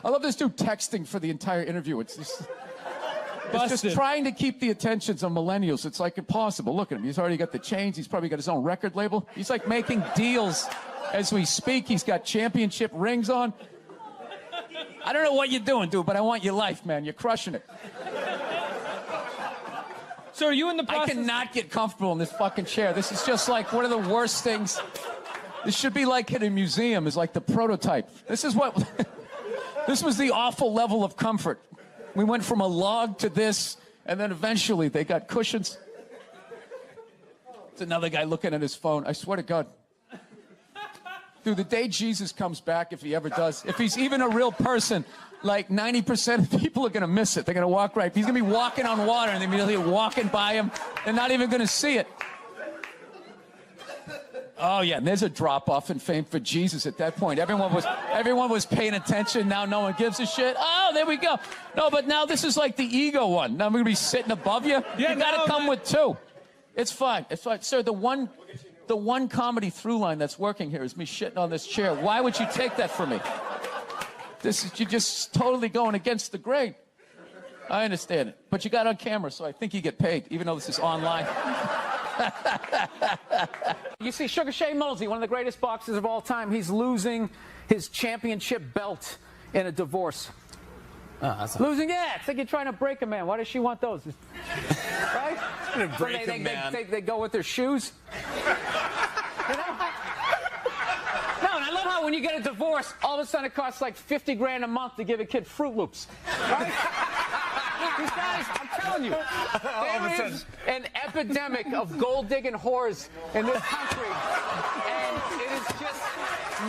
I love this dude texting for the entire interview. It's just trying to keep the attentions of millennials. It's like impossible. Look at him. He's already got the chains. He's probably got his own record label. He's like making deals as we speak. He's got championship rings on. I don't know what you're doing, dude, but I want your life, man. You're crushing it. So are you in the process? I cannot get comfortable in this fucking chair. This is just like one of the worst things. This should be like in a museum, is like the prototype. This is what... This was the awful level of comfort. We went from a log to this, and then eventually they got cushions. It's another guy looking at his phone. I swear to God. Dude, the day Jesus comes back, if he ever does, if he's even a real person, like 90% of people are going to miss it. They're going to walk right. He's going to be walking on water, and they're immediately walking by him. They're not even going to see it. Oh, yeah, and there's a drop-off in fame for Jesus at that point. Everyone was paying attention. Now no one gives a shit. Oh, there we go. No, but now this is like the ego one. Now I'm going to be sitting above you. Yeah, you got to come with two. It's fine. It's fine. Sir, the one comedy through line that's working here is me shitting on this chair. Why would you take that from me? You're just totally going against the grain. I understand it. But you got on camera, so I think you get paid, even though this is online. You see, Sugar Shea Mosley, one of the greatest boxers of all time, he's losing his championship belt in a divorce. Losing, yeah. It's like you're trying to break a man. Why does she want those? Right? Gonna break a man. They go with their shoes. You know? No, and I love how when you get a divorce, all of a sudden it costs like 50 grand a month to give a kid Fruit Loops. Right? These guys, I'm telling you, there is an epidemic of gold-digging whores in this country, and it is just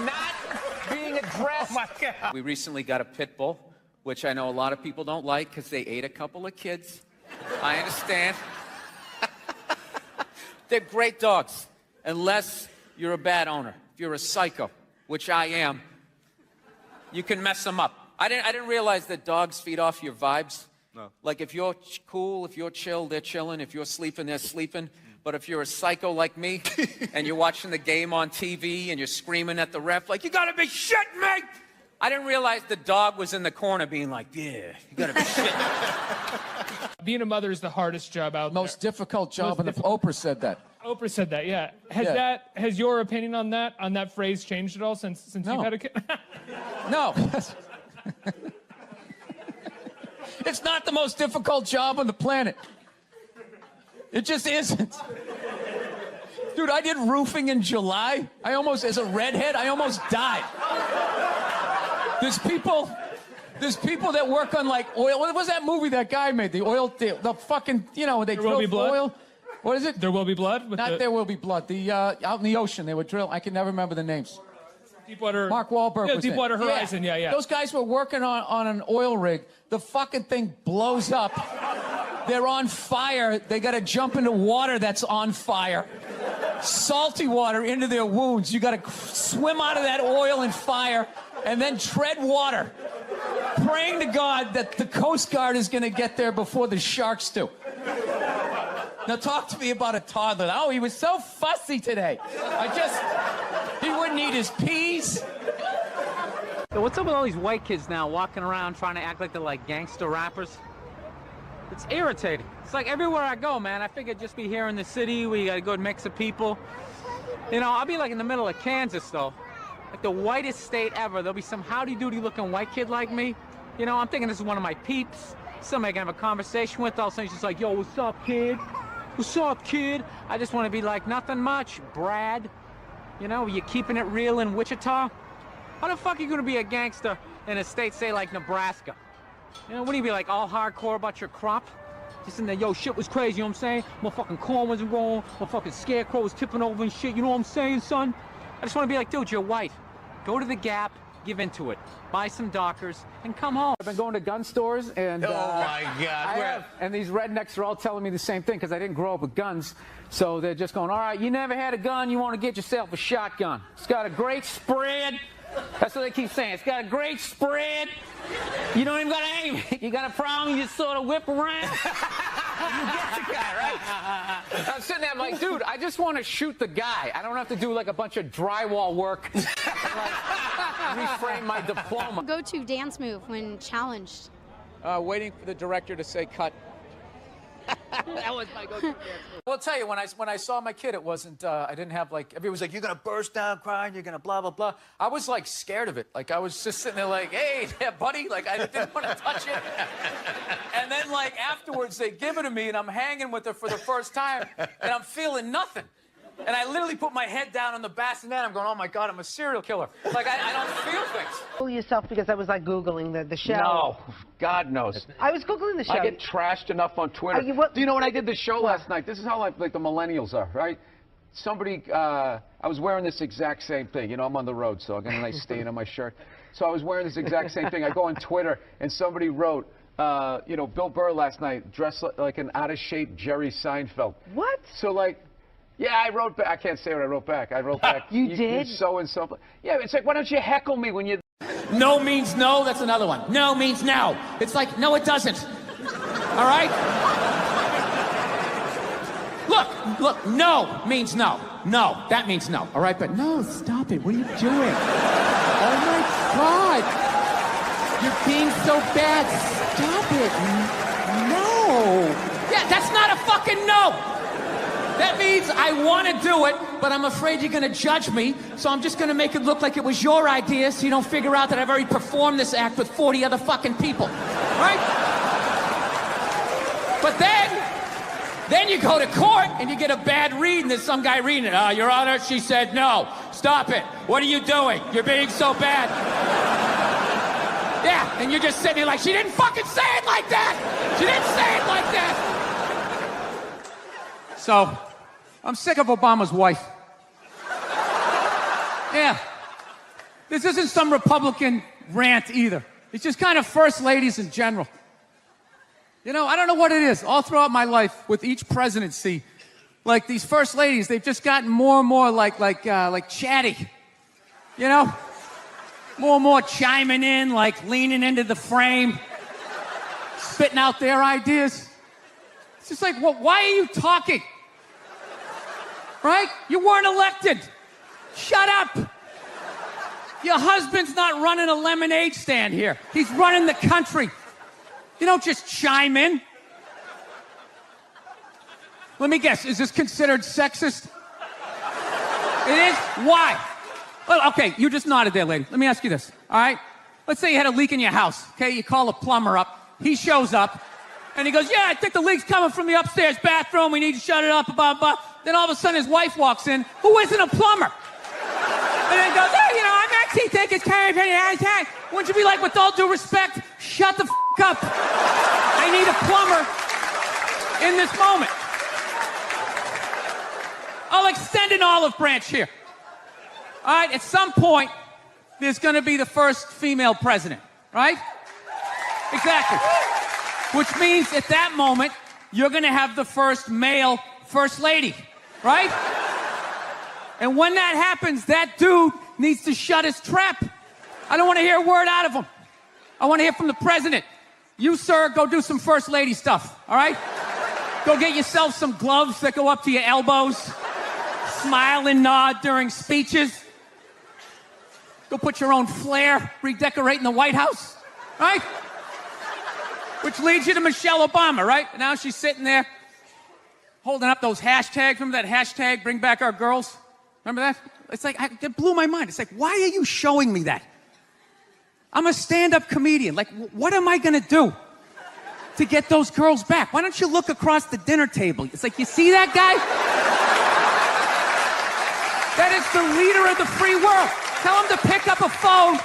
not being addressed. Oh my God. We recently got a pit bull, which I know a lot of people don't like because they ate a couple of kids. I understand. They're great dogs, unless you're a bad owner. If you're a psycho, which I am, you can mess them up. I didn't realize that dogs feed off your vibes. No. Like if you're cool, if you're chill, they're chilling. If you're sleeping, they're sleeping. But if you're a psycho like me and you're watching the game on TV and you're screaming at the ref like, you gotta be shitting me! I didn't realize the dog was in the corner being like, yeah, you gotta be shitting me. Being a mother is the hardest job out there. Most difficult job, and Oprah said that. Oprah said that, yeah. Has your opinion on that phrase changed at all since you've had a kid? No. It's not the most difficult job on the planet. It just isn't. Dude, I did roofing in July. As a redhead, I almost died. There's people that work on like oil. What was that movie that guy made? The oil, the fucking, they drill oil. What is it? There Will Be Blood? There Will Be Blood. Out in the ocean, they would drill. I can never remember the names. Deepwater. Mark Wahlberg Yeah, was in it. Deepwater Horizon. Yeah. Those guys were working on an oil rig. The fucking thing blows up. They're on fire. They got to jump into water that's on fire. Salty water into their wounds. You got to swim out of that oil and fire and then tread water, praying to God that the Coast Guard is going to get there before the sharks do. Now talk to me about a toddler. Oh, he was so fussy today. He wouldn't eat his peas. Yo, what's up with all these white kids now walking around trying to act like they're like gangster rappers? It's irritating. It's like everywhere I go, man. I figured just be here in the city where you got a good mix of people. You know, I'll be like in the middle of Kansas, though. Like the whitest state ever. There'll be some howdy-doody looking white kid like me. You know, I'm thinking this is one of my peeps. Somebody I can have a conversation with. All of a sudden he's just like, yo, what's up, kid? What's up, kid? I just want to be like, nothing much, Brad. You know, you keeping it real in Wichita? How the fuck are you going to be a gangster in a state, say, like Nebraska? You know, wouldn't you be like all hardcore about your crop? Just in there, yo, shit was crazy, you know what I'm saying? Motherfucking corn wasn't growing, motherfucking scarecrow was tipping over and shit, you know what I'm saying, son? I just want to be like, dude, you're white. Go to the Gap, give into it. Buy some Dockers, and come home. I've been going to gun stores, and Oh, my God. and these rednecks are all telling me the same thing, because I didn't grow up with guns. So they're just going, all right, you never had a gun, you want to get yourself a shotgun. It's got a great spread. That's what they keep saying. It's got a great spread. You don't even got to aim. You got a problem, you just sort of whip around. You get the guy, right? I'm sitting there, I'm like, dude, I just want to shoot the guy. I don't have to do like a bunch of drywall work and like reframe my diploma. Go-to dance move when challenged. Waiting for the director to say cut. That was my go-to dance move. Well, I'll tell you, when I saw my kid, it wasn't, I didn't have like, everyone was like, you're going to burst down crying, you're going to blah, blah, blah. I was like scared of it. Like I was just sitting there like, hey, yeah, buddy, like I didn't want to touch it. And then like afterwards they give it to me and I'm hanging with her for the first time and I'm feeling nothing. And I literally put my head down on the bassinet. I'm going, oh my God, I'm a serial killer. Like I don't feel things. Fool yourself because I was like Googling the show. No, God knows. I was Googling the show. I get trashed enough on Twitter. Do you know when I did the show last night? This is how like the millennials are, right? Somebody, I was wearing this exact same thing. You know, I'm on the road, so I got a nice stain on my shirt. So I was wearing this exact same thing. I go on Twitter, and somebody wrote, you know, Bill Burr last night dressed like an out-of-shape Jerry Seinfeld. What? So like, yeah, I wrote back. I can't say what I wrote back. I wrote back. You did? So-and-so. Yeah, it's like, why don't you heckle me when you... No means no, that's another one. No means no. It's like, no, it doesn't. All right? Look, no means no. No, that means no. All right, but no, stop it. What are you doing? Oh my God. You're being so bad. Stop it. No. Yeah, that's not a fucking no. That means I want to do it, but I'm afraid you're going to judge me, so I'm just going to make it look like it was your idea so you don't figure out that I've already performed this act with 40 other fucking people. Right? But then you go to court and you get a bad read and there's some guy reading it. Your Honor, she said no. Stop it. What are you doing? You're being so bad. Yeah, and you're just sitting there like, she didn't fucking say it like that. She didn't say it like that. So, I'm sick of Obama's wife. Yeah. This isn't some Republican rant either. It's just kind of first ladies in general. You know, I don't know what it is. All throughout my life, with each presidency, like these first ladies, they've just gotten more and more like chatty. You know? More and more chiming in, like leaning into the frame, spitting out their ideas. It's just like, well, why are you talking? Right? You weren't elected. Shut up. Your husband's not running a lemonade stand here. He's running the country. You don't just chime in. Let me guess, is this considered sexist? It is? Why? Well, okay, you just nodded there, lady. Let me ask you this, all right? Let's say you had a leak in your house, okay? You call a plumber up. He shows up, and he goes, yeah, I think the leak's coming from the upstairs bathroom. We need to shut it up, blah, blah. Then all of a sudden his wife walks in, who isn't a plumber. And then goes, hey, you know, I'm actually thinking it's kind of... Wouldn't you be like, with all due respect, shut the f*** up. I need a plumber in this moment. I'll extend an olive branch here. All right, at some point, there's going to be the first female president, right? Exactly. Which means at that moment, you're going to have the first male first lady, right? And when that happens, that dude needs to shut his trap. I don't want to hear a word out of him. I want to hear from the president. You, sir, go do some first lady stuff, all right? Go get yourself some gloves that go up to your elbows. Smile and nod during speeches. Go put your own flair redecorating the White House, right? Which leads you to Michelle Obama, right? And now she's sitting there holding up those hashtags. Remember that hashtag, bring back our girls? Remember that? It's like, it blew my mind. It's like, why are you showing me that? I'm a stand-up comedian. Like, what am I going to do to get those girls back? Why don't you look across the dinner table? It's like, you see that guy? That is the leader of the free world. Tell him to pick up a phone,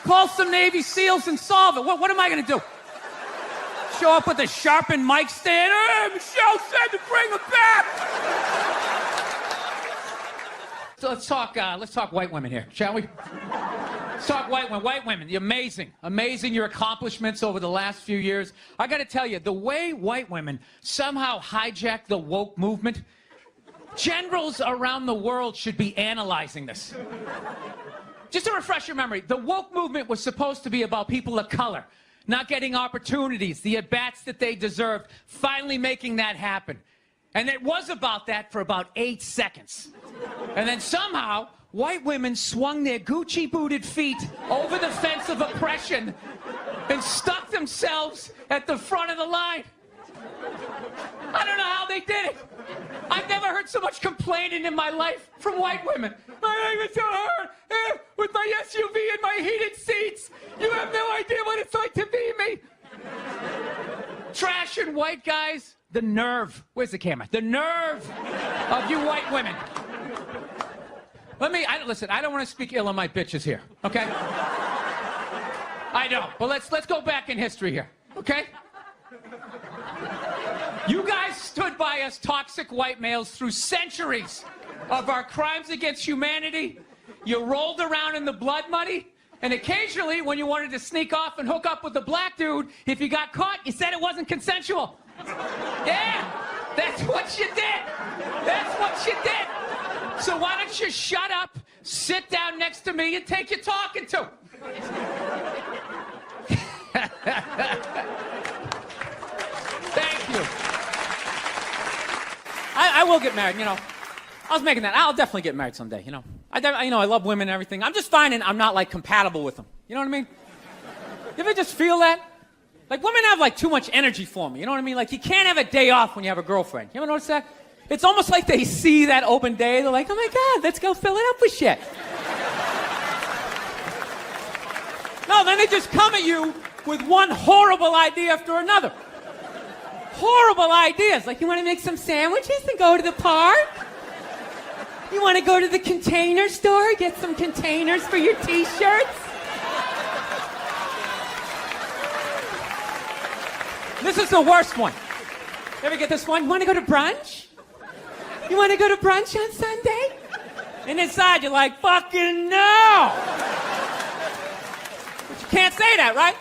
call some Navy SEALs and solve it. What am I going to do? Show up with a sharpened mic stand? Hey, Michelle said to bring him back. So let's talk white women here, shall we? Let's talk white women. White women, you're amazing. Amazing your accomplishments over the last few years. I got to tell you, the way white women somehow hijacked the woke movement, generals around the world should be analyzing this. Just to refresh your memory, the woke movement was supposed to be about people of color not getting opportunities, the at-bats that they deserved, finally making that happen. And it was about that for about 8 seconds. And then somehow, white women swung their Gucci-booted feet over the fence of oppression and stuck themselves at the front of the line. I don't know how they did it. I've never heard so much complaining in my life from white women. My life is so hard. With my SUV and my heated seats. You have no idea what it's like to be me. Trash and white guys. The nerve. Where's the camera? The nerve of you white women. Listen, I don't want to speak ill of my bitches here, okay? I don't. But let's go back in history here, okay? You guys stood by us toxic white males through centuries of our crimes against humanity. You rolled around in the blood money, and occasionally, when you wanted to sneak off and hook up with a black dude, if you got caught, you said it wasn't consensual. Yeah, that's what you did. That's what you did. So why don't you shut up, sit down next to me, and take your talking to? Thank you. I will get married, you know. I was making that. I'll definitely get married someday, you know. I love women and everything. I'm just finding I'm not, like, compatible with them. You know what I mean? You ever just feel that? Like, women have, like, too much energy for me. You know what I mean? Like, you can't have a day off when you have a girlfriend. You ever notice that? It's almost like they see that open day. They're like, oh, my God, let's go fill it up with shit. No, then they just come at you with one horrible idea after another. Horrible ideas. Like, you want to make some sandwiches and go to the park? You want to go to the Container store, get some containers for your T-shirts? This is the worst one. You ever get this one? You want to go to brunch? You want to go to brunch on Sunday? And inside you're like, fucking no! But you can't say that, right?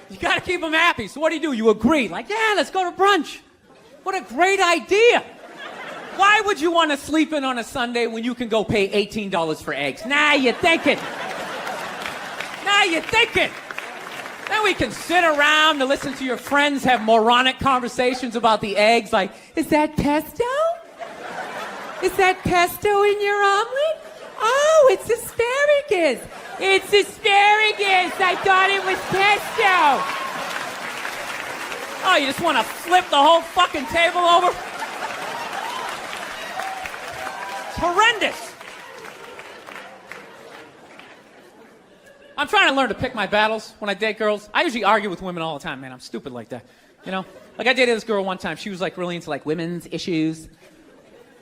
You got to keep them happy. So what do? You agree. Like, yeah, let's go to brunch. What a great idea. Why would you want to sleep in on a Sunday when you can go pay $18 for eggs? Now you're thinking. Now you're thinking. Then we can sit around and listen to your friends have moronic conversations about the eggs. Like, is that pesto? Is that pesto in your omelet? Oh, it's asparagus. It's asparagus. I thought it was pesto. Oh, you just want to flip the whole fucking table over? It's horrendous. I'm trying to learn to pick my battles when I date girls. I usually argue with women all the time, man. I'm stupid like that. You know? Like, I dated this girl one time. She was, like, really into, like, women's issues.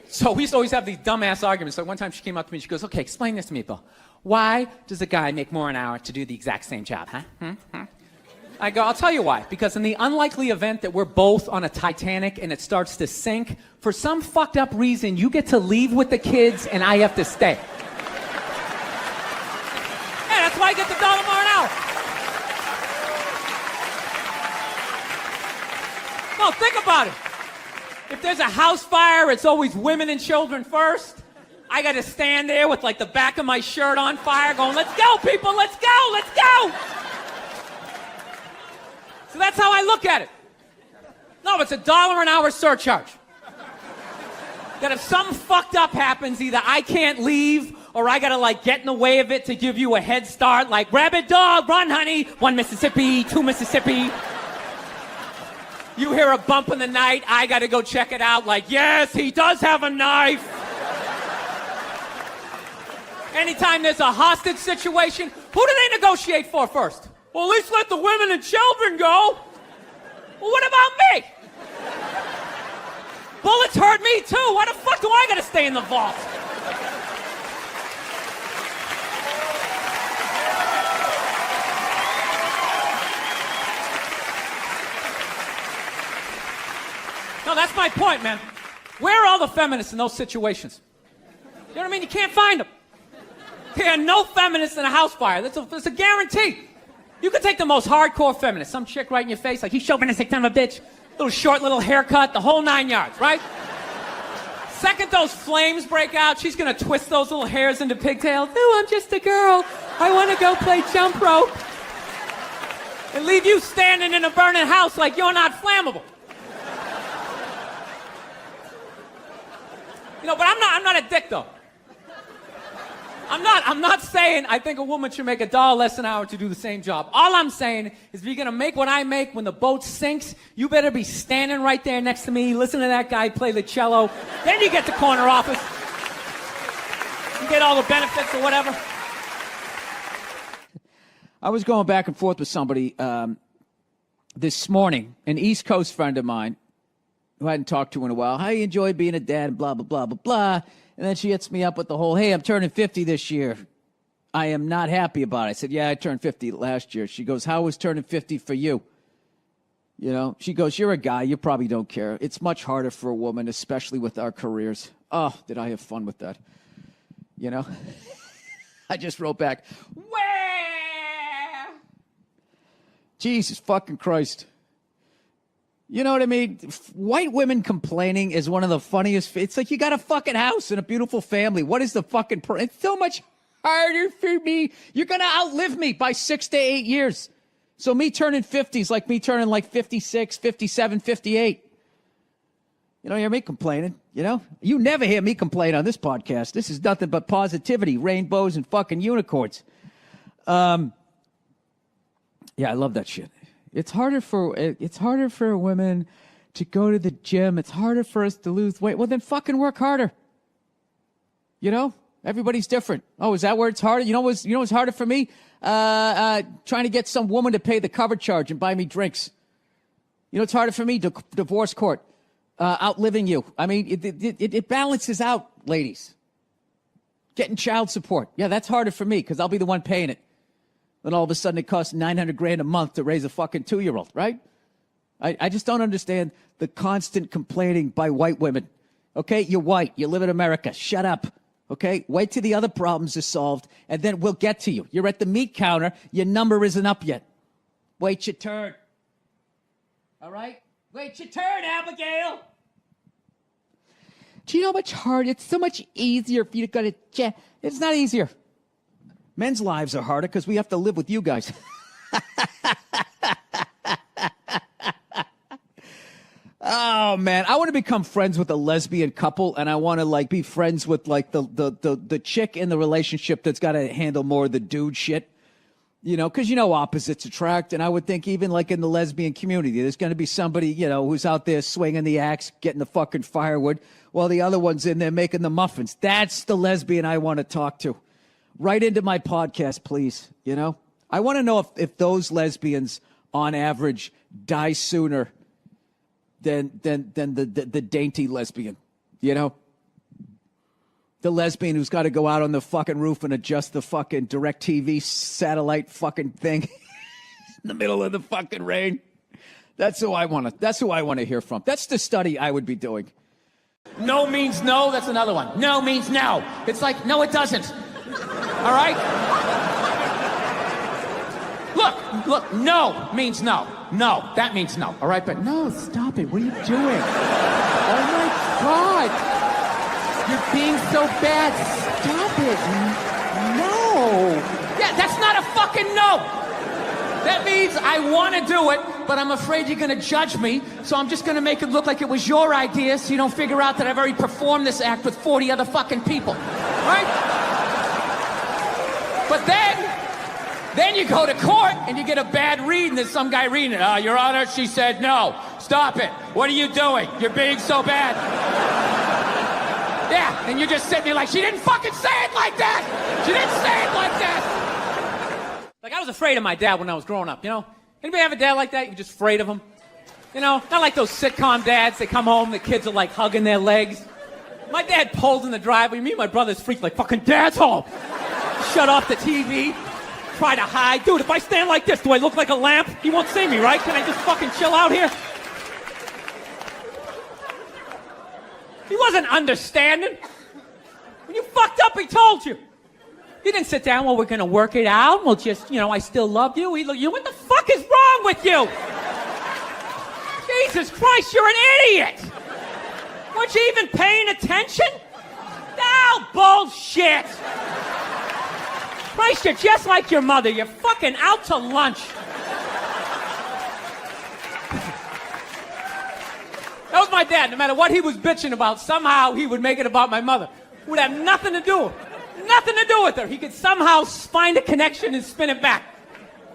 So we used to always have these dumbass arguments. So one time she came up to me and she goes, okay, explain this to me, Bill. Why does a guy make more an hour to do the exact same job, huh? I go, I'll tell you why. Because in the unlikely event that we're both on a Titanic and it starts to sink, for some fucked up reason, you get to leave with the kids and I have to stay. I get the $1 more an hour. No, think about it. If there's a house fire, it's always women and children first. I got to stand there with like the back of my shirt on fire going, let's go, people, let's go, let's go. So that's how I look at it. No, it's a $1 an hour surcharge. That if something fucked up happens, either I can't leave or I got to like get in the way of it to give you a head start, like rabid dog, run honey, 1 Mississippi, 2 Mississippi. You hear a bump in the night, I got to go check it out, like, yes, he does have a knife. Anytime there's a hostage situation, who do they negotiate for first? Well, at least let the women and children go. Well, what about me? Bullets hurt me too. Why the fuck do I gotta stay in the vault? No, that's my point, man. Where are all the feminists in those situations? You know what I mean? You can't find them. There are no feminists in a house fire. That's a guarantee. You could take the most hardcore feminist, some chick right in your face, like, you chauvinistic son of a bitch, little short, little haircut, the whole 9 yards, right? Second those flames break out, she's gonna twist those little hairs into pigtails. Oh, I'm just a girl. I wanna go play jump rope. And leave you standing in a burning house like you're not flammable. You know, but I'm not a dick, though. I'm not saying I think a woman should make $1 less an hour to do the same job. All I'm saying is if you're going to make what I make when the boat sinks, you better be standing right there next to me, listen to that guy play the cello. Then you get the corner office. You get all the benefits or whatever. I was going back and forth with somebody this morning, an East Coast friend of mine who I hadn't talked to in a while. How you enjoy being a dad and blah, blah, blah, blah, blah. And then she hits me up with the whole, hey, I'm turning 50 this year. I am not happy about it. I said, yeah, I turned 50 last year. She goes, how was turning 50 for you? You know, she goes, you're a guy. You probably don't care. It's much harder for a woman, especially with our careers. Oh, did I have fun with that? You know? I just wrote back, where? Jesus fucking Christ. You know what I mean? White women complaining is one of the funniest. It's like you got a fucking house and a beautiful family. What is the fucking... It's so much harder for me. You're going to outlive me by 6 to 8 years. So me turning 50 is like me turning like 56, 57, 58. You don't hear me complaining, you know? You never hear me complain on this podcast. This is nothing but positivity, rainbows, and fucking unicorns. Yeah, I love that shit. It's harder for women to go to the gym. It's harder for us to lose weight. Well, then fucking work harder. You know, everybody's different. Oh, is that where it's harder? You know what's harder for me? Trying to get some woman to pay the cover charge and buy me drinks. You know, it's harder for me. Divorce court, outliving you. I mean, it balances out, ladies. Getting child support. Yeah, that's harder for me because I'll be the one paying it. Then all of a sudden it costs $900,000 a month to raise a fucking 2-year-old, right? I just don't understand the constant complaining by white women. Okay, you're white. You live in America. Shut up. Okay, wait till the other problems are solved, and then we'll get to you. You're at the meat counter. Your number isn't up yet. Wait your turn. All right? Wait your turn, Abigail. Do you know how much harder? It's so much easier for you to go to jail. It's not easier. Men's lives are harder because we have to live with you guys. Oh, man. I want to become friends with a lesbian couple, and I want to, like, be friends with, like, the chick in the relationship that's got to handle more of the dude shit. You know, because, you know, opposites attract, and I would think even, like, in the lesbian community, there's going to be somebody, you know, who's out there swinging the axe, getting the fucking firewood, while the other one's in there making the muffins. That's the lesbian I want to talk to. Right into my podcast, please. You know, I want to know if those lesbians, on average, die sooner than the dainty lesbian. You know, the lesbian who's got to go out on the fucking roof and adjust the fucking DirecTV satellite fucking thing in the middle of the fucking rain. That's who I want to hear from. That's the study I would be doing. No means no. That's another one. No means no. It's like, no, it doesn't. All right? look, no means no. No, that means no, all right? But no, stop it. What are you doing? Oh, my God. You're being so bad. Stop it. No. Yeah, that's not a fucking no. That means I want to do it, but I'm afraid you're going to judge me, so I'm just going to make it look like it was your idea so you don't figure out that I've already performed this act with 40 other fucking people. Right? But then you go to court and you get a bad read and there's some guy reading it. Your Honor, she said no. Stop it. What are you doing? You're being so bad. Yeah, and you're just sitting there like, she didn't fucking say it like that. She didn't say it like that. Like, I was afraid of my dad when I was growing up, you know? Anybody have a dad like that? You're just afraid of him? You know, not like those sitcom dads. They come home, the kids are like hugging their legs. My dad pulled in the driveway. Me and my brothers freaked like, fucking Dad's home. Shut off the TV. Try to hide. Dude, if I stand like this, do I look like a lamp? He won't see me, right? Can I just fucking chill out here? He wasn't understanding. When you fucked up, he told you. He didn't sit down, well, we're going to work it out. We'll just, you know, I still love you. What the fuck is wrong with you? Jesus Christ, you're an idiot. Weren't you even paying attention? No, bullshit. Christ, you're just like your mother. You're fucking out to lunch. That was my dad. No matter what he was bitching about, somehow he would make it about my mother. It would have nothing to do with it. Nothing to do with her. He could somehow find a connection and spin it back.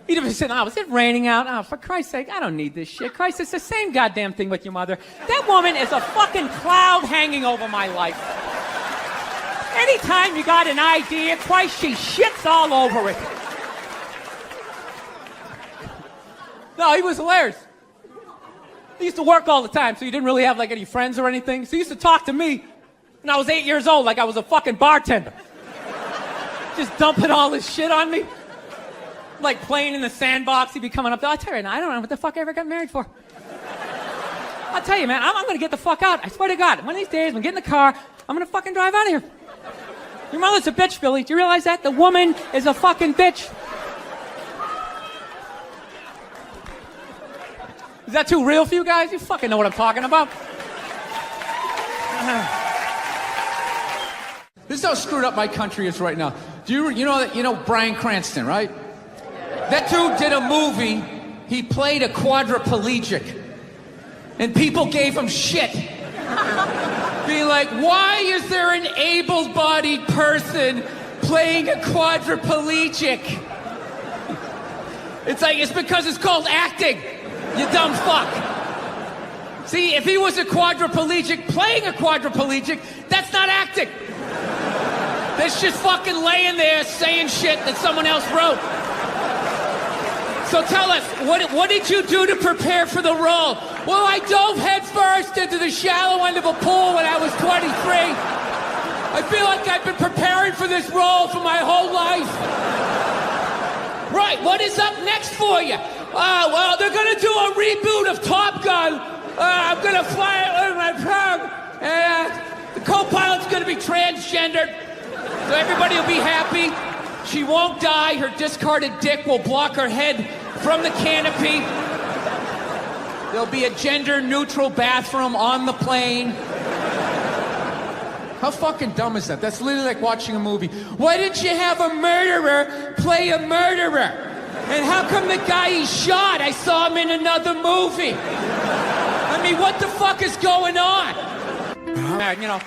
He'd have said, oh, is it raining out? Oh, for Christ's sake, I don't need this shit. Christ, it's the same goddamn thing with your mother. That woman is a fucking cloud hanging over my life. Anytime you got an idea, Christ, she shits all over it. No, he was hilarious. He used to work all the time, so he didn't really have like any friends or anything. So he used to talk to me when I was 8 years old like I was a fucking bartender. Just dumping all this shit on me. Like playing in the sandbox, he'd be coming up there. I'll tell you, I don't know what the fuck I ever got married for. I'll tell you, man, I'm gonna get the fuck out. I swear to God, one of these days, I'm getting in the car, I'm gonna fucking drive out of here. Your mother's a bitch, Billy. Do you realize that? The woman is a fucking bitch. Is that too real for you guys? You fucking know what I'm talking about. This is how screwed up my country is right now. Do you know Bryan Cranston, right? That dude did a movie. He played a quadriplegic. And people gave him shit. Being like, why is there an able-bodied person playing a quadriplegic? It's because it's called acting, you dumb fuck. See, if he was a quadriplegic playing a quadriplegic, that's not acting. That's just fucking laying there saying shit that someone else wrote. So tell us, what did you do to prepare for the role? Well, I dove headfirst into the shallow end of a pool when I was 23. I feel like I've been preparing for this role for my whole life. Right, what is up next for you? Well, they're going to do a reboot of Top Gun. I'm going to fly it with my tongue. And the co-pilot's going to be transgendered. So everybody will be happy. She won't die. Her discarded dick will block her head from the canopy. There'll be a gender-neutral bathroom on the plane. How fucking dumb is that? That's literally like watching a movie. Why didn't you have a murderer play a murderer? And how come the guy he shot, I saw him in another movie? I mean, what the fuck is going on? You know,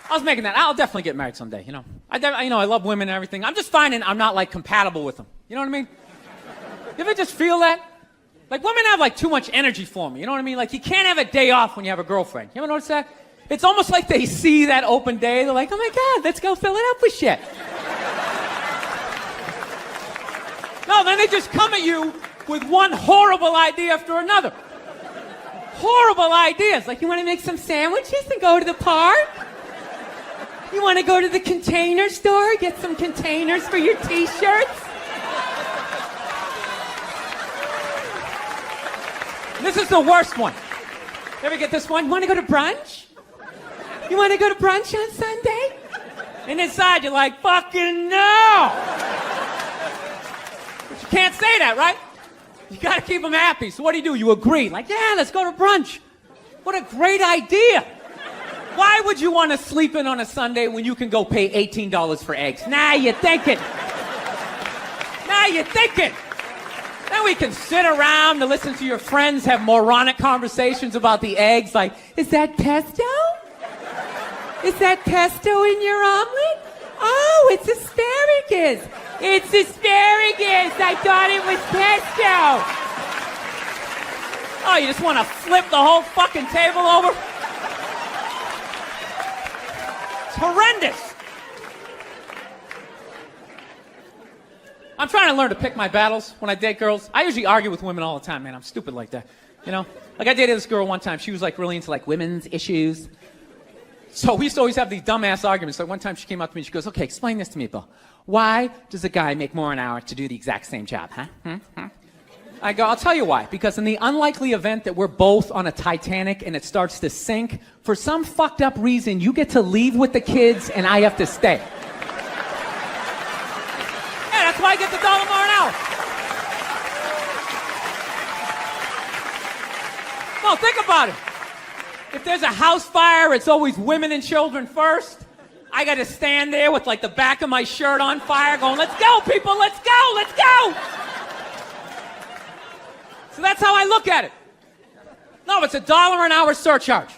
I was making that. I'll definitely get married someday, you know. I love women and everything. I'm just finding I'm not, like, compatible with them. You know what I mean? You ever just feel that? Like, women have, like, too much energy for me. You know what I mean? Like, you can't have a day off when you have a girlfriend. You ever notice that? It's almost like they see that open day. They're like, oh, my God, let's go fill it up with shit. No, then they just come at you with one horrible idea after another. Horrible ideas. Like, you want to make some sandwiches and go to the park? You want to go to the Container store, get some containers for your T-shirts? This is the worst one. You ever get this one? You want to go to brunch? You want to go to brunch on Sunday? And inside you're like, fucking no! But you can't say that, right? You gotta keep them happy. So what do? You agree. Like, yeah, let's go to brunch. What a great idea. Why would you want to sleep in on a Sunday when you can go pay $18 for eggs? Now you're thinking. Then we can sit around and listen to your friends have moronic conversations about the eggs. Like, is that pesto? Is that pesto in your omelet? Oh, it's asparagus. It's asparagus. I thought it was pesto. Oh, you just want to flip the whole fucking table over? It's horrendous. I'm trying to learn to pick my battles when I date girls. I usually argue with women all the time, man. I'm stupid like that. You know? Like, I dated this girl one time. She was, like, really into, like, women's issues. So we used to always have these dumbass arguments. Like, one time she came up to me and she goes, okay, explain this to me, Bill. Why does a guy make more an hour to do the exact same job, huh? I go, I'll tell you why. Because in the unlikely event that we're both on a Titanic and it starts to sink, for some fucked up reason, you get to leave with the kids and I have to stay. Yeah, that's why I get the $1 more an hour. No, think about it. If there's a house fire, it's always women and children first. I got to stand there with like the back of my shirt on fire going, let's go, people, let's go, let's go. So that's how I look at it. No, it's $1 an hour surcharge.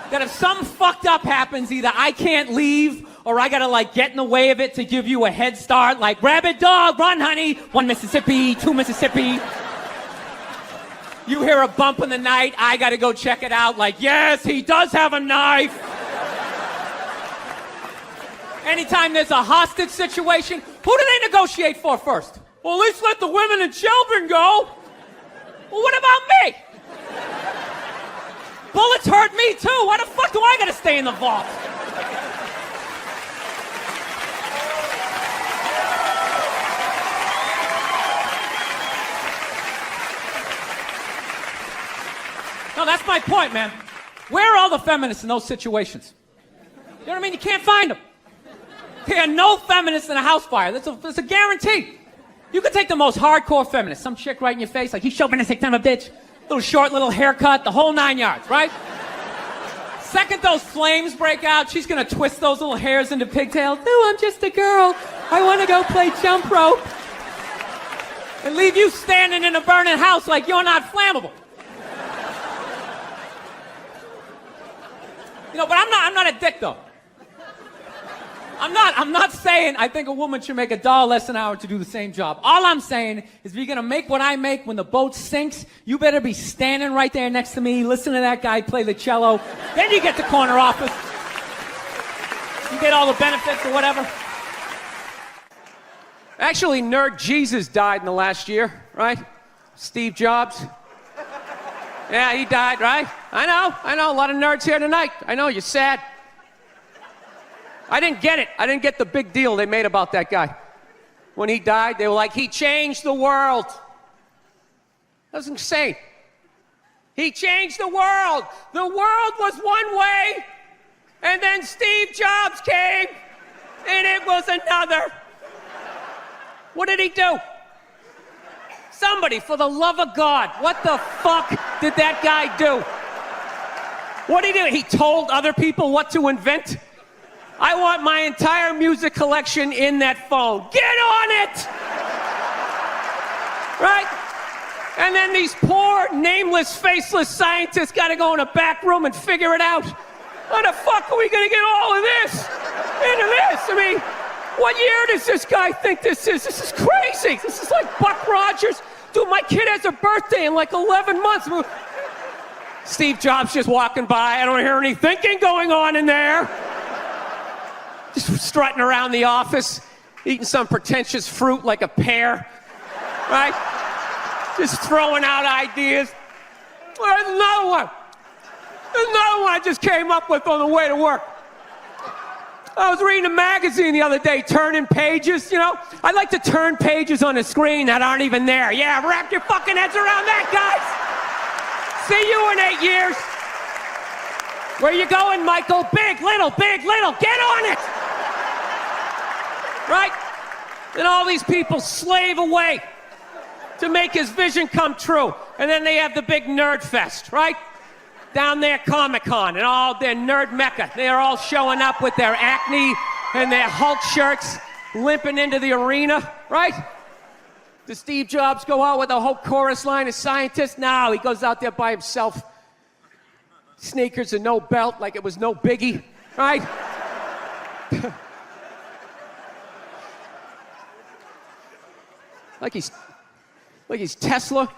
That if something fucked up happens, either I can't leave or I got to like get in the way of it to give you a head start, like rabid dog, run honey, 1 Mississippi, 2 Mississippi. You hear a bump in the night, I gotta go check it out, like, yes, he does have a knife. Anytime there's a hostage situation, who do they negotiate for first? Well, at least let the women and children go. Well, what about me? Bullets hurt me too. Why the fuck do I gotta stay in the vault? No, that's my point, man. Where are all the feminists in those situations? You know what I mean? You can't find them. There are no feminists in a house fire. That's a guarantee. You could take the most hardcore feminist, some chick right in your face, like, he's chauvinistic son of a bitch, little short, little haircut, the whole 9 yards, right? Second those flames break out, she's gonna twist those little hairs into pigtails. No, I'm just a girl. I want to go play jump rope. And leave you standing in a burning house like you're not flammable. You know, but I'm not a dick, though. I'm not saying I think a woman should make $1 less an hour to do the same job. All I'm saying is if you're going to make what I make when the boat sinks, you better be standing right there next to me, listen to that guy play the cello. Then you get the corner office. You get all the benefits or whatever. Actually, Nerd Jesus died in the last year, right? Steve Jobs. Yeah, he died, right? I know, a lot of nerds here tonight. I know, you're sad. I didn't get it. I didn't get the big deal they made about that guy. When he died, they were like, he changed the world. That was insane. He changed the world. The world was one way, and then Steve Jobs came, and it was another. What did he do? Somebody, for the love of God, what the fuck did that guy do? What did he do? He told other people what to invent? I want my entire music collection in that phone. Get on it! Right? And then these poor, nameless, faceless scientists got to go in a back room and figure it out. How the fuck are we going to get all of this into this? I mean, what year does this guy think this is? This is crazy. This is like Buck Rogers. Dude, my kid has a birthday in like 11 months. Steve Jobs just walking by. I don't hear any thinking going on in there. Just strutting around the office, eating some pretentious fruit like a pear, right? Just throwing out ideas. There's another one. There's another one I just came up with on the way to work. I was reading a magazine the other day, turning pages, you know? I like to turn pages on a screen that aren't even there. Yeah, wrap your fucking heads around that, guys. See you in 8 years. Where you going, Michael? Big, little, get on it. Right? And all these people slave away to to make his vision come true. And then they have the big nerd fest, right? Down there, Comic-Con, and all their nerd mecca. They're all showing up with their acne and their Hulk shirts, limping into the arena, right? Does Steve Jobs go out with a whole chorus line of scientists? No, he goes out there by himself. Sneakers and no belt, like it was no biggie, right? like he's Tesla,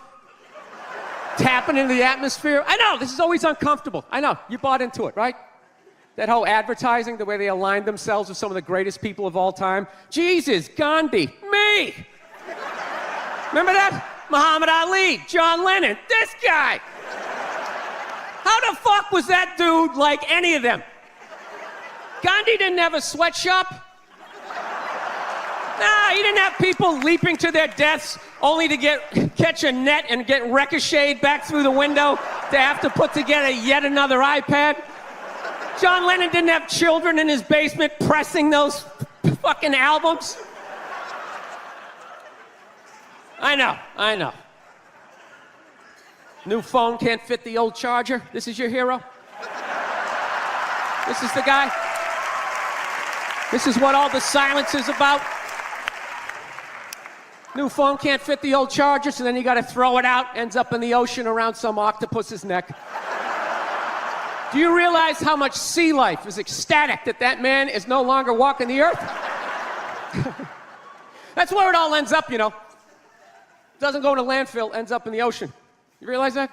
tapping into the atmosphere. I know, this is always uncomfortable. I know, you bought into it, right? That whole advertising, the way they aligned themselves with some of the greatest people of all time. Jesus, Gandhi, me. Remember that? Muhammad Ali, John Lennon, this guy. How the fuck was that dude like any of them? Gandhi didn't have a sweatshop. Nah, he didn't have people leaping to their deaths only to catch a net and get ricocheted back through the window to have to put together yet another iPad. John Lennon didn't have children in his basement pressing those fucking albums. I know. New phone can't fit the old charger. This is your hero? This is the guy? This is what all the silence is about? New phone can't fit the old charger, so then you gotta throw it out, ends up in the ocean around some octopus's neck. Do you realize how much sea life is ecstatic that that man is no longer walking the earth? That's where it all ends up, you know. Doesn't go in a landfill, ends up in the ocean. You realize that?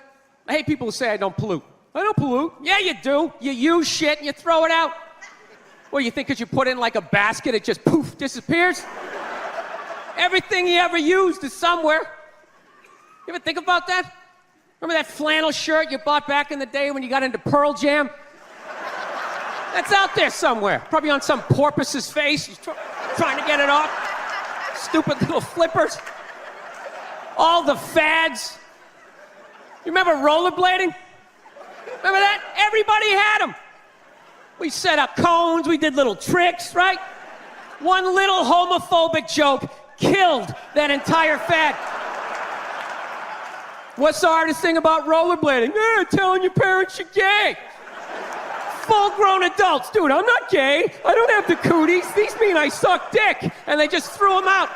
I hate people who say I don't pollute. I don't pollute. Yeah, you do. You use shit and you throw it out. Well, you think because you put it in like a basket, it just poof, disappears? Everything you ever used is somewhere. You ever think about that? Remember that flannel shirt you bought back in the day when you got into Pearl Jam? That's out there somewhere. Probably on some porpoise's face. He's trying to get it off. Stupid little flippers. All the fads. You remember rollerblading? Remember that? Everybody had them. We set up cones, we did little tricks, right? One little homophobic joke killed that entire fad. What's the hardest thing about rollerblading? Telling your parents you're gay. Full-grown adults. Dude, I'm not gay. I don't have the cooties. These mean I suck dick. And they just threw them out.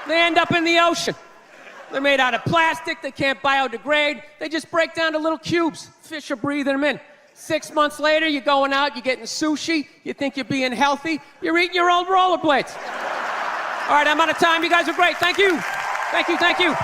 They end up in the ocean. They're made out of plastic. They can't biodegrade. They just break down to little cubes. Fish are breathing them in. 6 months later, you're going out, you're getting sushi. You think you're being healthy. You're eating your old rollerblades. All right, I'm out of time. You guys are great. Thank you. Thank you.